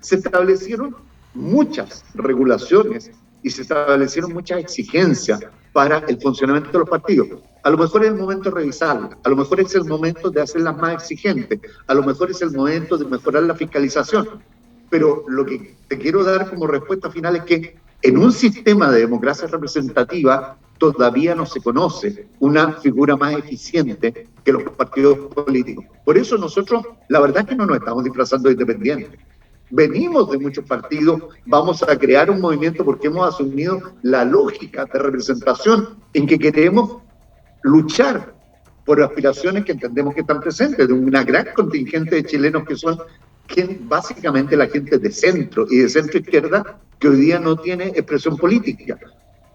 se establecieron muchas regulaciones y se establecieron muchas exigencias para el funcionamiento de los partidos. A lo mejor es el momento de revisarlas, a lo mejor es el momento de hacerlas más exigentes, a lo mejor es el momento de mejorar la fiscalización. Pero lo que te quiero dar como respuesta final es que en un sistema de democracia representativa todavía no se conoce una figura más eficiente que los partidos políticos. Por eso nosotros, la verdad es que no nos estamos disfrazando de independientes. Venimos de muchos partidos, vamos a crear un movimiento porque hemos asumido la lógica de representación en que queremos luchar por aspiraciones que entendemos que están presentes de una gran contingente de chilenos que son básicamente la gente de centro y de centro izquierda que hoy día no tiene expresión política,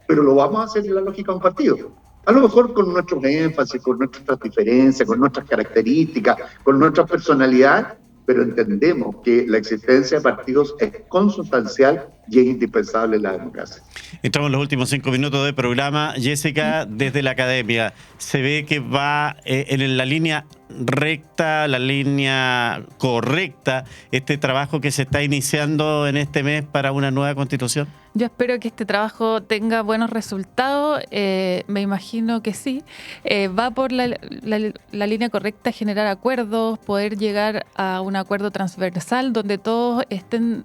pero lo vamos a hacer en la lógica de un partido. A lo mejor con nuestros énfasis, con nuestras diferencias, con nuestras características, con nuestras personalidades, pero entendemos que la existencia de partidos es consustancial y es indispensable en la democracia. Estamos en los últimos 5 minutos del programa. Jessica, desde la academia, ¿se ve que va en la línea recta, la línea correcta, este trabajo que se está iniciando en este mes para una nueva constitución? Yo espero que este trabajo tenga buenos resultados, me imagino que sí. Va por la línea correcta, generar acuerdos, poder llegar a un acuerdo transversal donde todos estén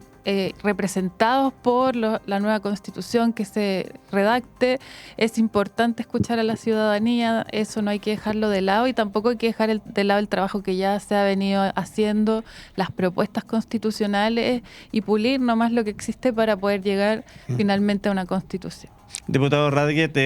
representados por la nueva constitución que se redacte. Es importante escuchar a la ciudadanía, eso no hay que dejarlo de lado y tampoco hay que dejar de lado el trabajo que ya se ha venido haciendo, las propuestas constitucionales y pulir nomás lo que existe para poder llegar finalmente a una constitución. Diputado Radguet,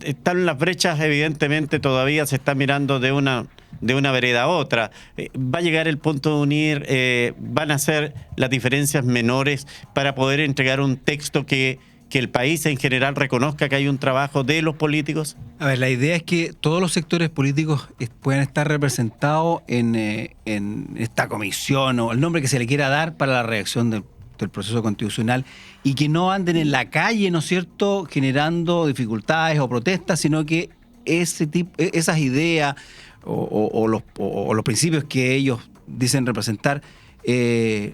están las brechas, evidentemente todavía se está mirando de una vereda a otra. Va a llegar el punto de unir, van a ser las diferencias menores para poder entregar un texto que que el país en general reconozca que hay un trabajo de los políticos? A ver, la idea es que todos los sectores políticos puedan estar representados en esta comisión o el nombre que se le quiera dar para la redacción del proceso constitucional y que no anden en la calle, ¿no es cierto?, generando dificultades o protestas, sino que esas ideas o los principios que ellos dicen representar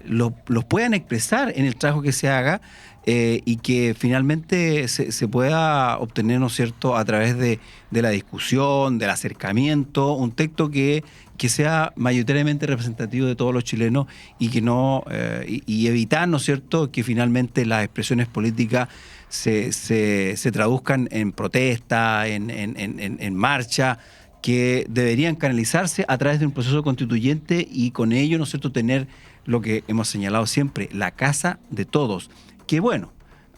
los puedan expresar en el trabajo que se haga y que finalmente se pueda obtener, ¿no es cierto?, a través de la discusión, del acercamiento, un texto que sea mayoritariamente representativo de todos los chilenos y que no y evitar, ¿no es cierto?, que finalmente las expresiones políticas se traduzcan en protesta, en marcha, que deberían canalizarse a través de un proceso constituyente y con ello, ¿no es cierto?, tener lo que hemos señalado siempre, la casa de todos. Que bueno,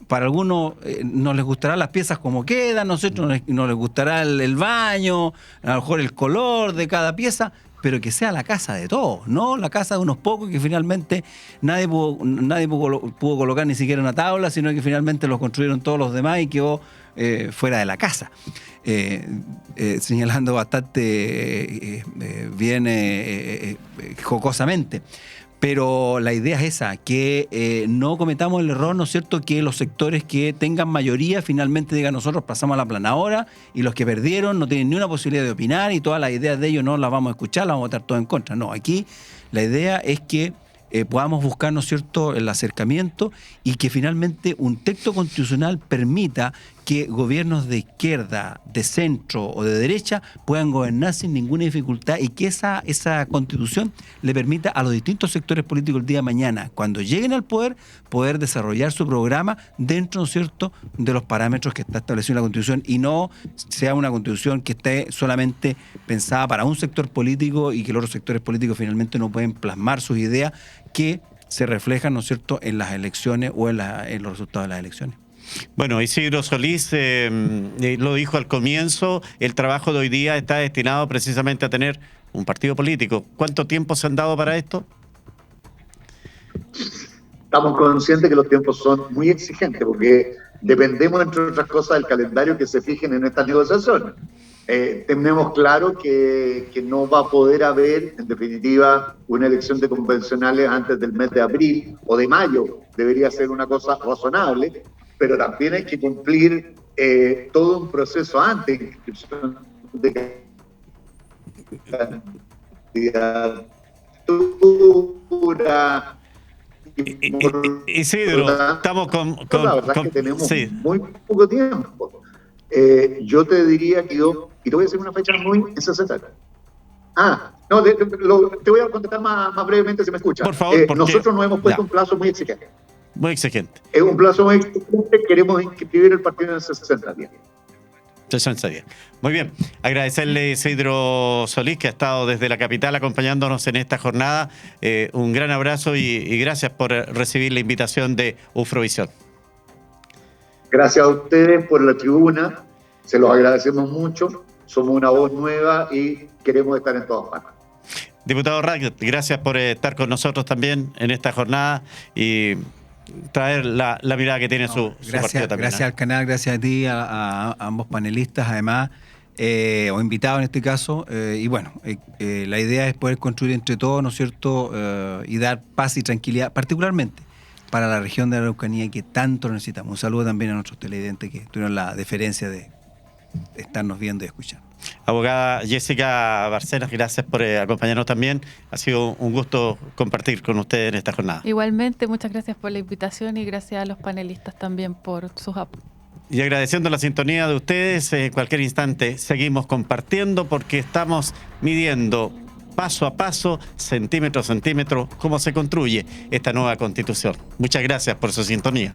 para algunos no les gustarán las piezas como quedan, nosotros no les gustará el baño, a lo mejor el color de cada pieza, pero que sea la casa de todos, no la casa de unos pocos que finalmente nadie pudo colocar ni siquiera una tabla, sino que finalmente lo construyeron todos los demás y quedó fuera de la casa. Señalando bastante bien jocosamente. Pero la idea es esa, que no cometamos el error, ¿no es cierto?, que los sectores que tengan mayoría finalmente digan nosotros pasamos a la planadora y los que perdieron no tienen ni una posibilidad de opinar y todas las ideas de ellos no las vamos a escuchar, las vamos a votar todas en contra. No, aquí la idea es que podamos buscar, ¿no es cierto?, el acercamiento y que finalmente un texto constitucional permita que gobiernos de izquierda, de centro o de derecha puedan gobernar sin ninguna dificultad y que esa constitución le permita a los distintos sectores políticos el día de mañana, cuando lleguen al poder desarrollar su programa dentro, ¿no es cierto?, de los parámetros que está establecido en la Constitución y no sea una Constitución que esté solamente pensada para un sector político y que los otros sectores políticos finalmente no pueden plasmar sus ideas que se reflejan, ¿no es cierto?, en las elecciones o en los resultados de las elecciones. Bueno, Isidro Solís lo dijo al comienzo, el trabajo de hoy día está destinado precisamente a tener un partido político. ¿Cuánto tiempo se han dado para esto? Estamos conscientes que los tiempos son muy exigentes porque dependemos, entre otras cosas, del calendario que se fijen en estas negociaciones. Tenemos claro que no va a poder haber, en definitiva, una elección de convencionales antes del mes de abril o de mayo. Debería ser una cosa razonable, pero también hay que cumplir todo un proceso antes, inscripción de candidatura. Isidro, estamos la verdad es que tenemos sí, muy poco tiempo. Yo te diría que y te voy a decir una fecha muy insensata. No, te voy a contestar más brevemente si me escuchas. Por favor, nosotros nos hemos puesto un plazo muy exigente. Muy exigente. Es un plazo muy exigente, queremos inscribir el partido en 60 días. 60 días. Muy bien. Agradecerle a Isidro Solís, que ha estado desde la capital acompañándonos en esta jornada. Un gran abrazo y gracias por recibir la invitación de Ufrovisión. Gracias a ustedes por la tribuna. Se los agradecemos mucho. Somos una voz nueva y queremos estar en todas partes. Diputado Raggett, gracias por estar con nosotros también en esta jornada y traer la mirada que tiene su partido también. Gracias al canal, gracias a ti, a ambos panelistas además, o invitados en este caso. Y bueno, la idea es poder construir entre todos, ¿no es cierto?, y dar paz y tranquilidad, particularmente para la región de la Araucanía que tanto necesitamos. Un saludo también a nuestros televidentes que tuvieron la deferencia de estarnos viendo y escuchando. Abogada Jessica Barcenas, gracias por acompañarnos también. Ha sido un gusto compartir con ustedes en esta jornada. Igualmente, muchas gracias por la invitación y gracias a los panelistas también por sus apoyos. Y agradeciendo la sintonía de ustedes, en cualquier instante seguimos compartiendo porque estamos midiendo paso a paso, centímetro a centímetro, cómo se construye esta nueva Constitución. Muchas gracias por su sintonía.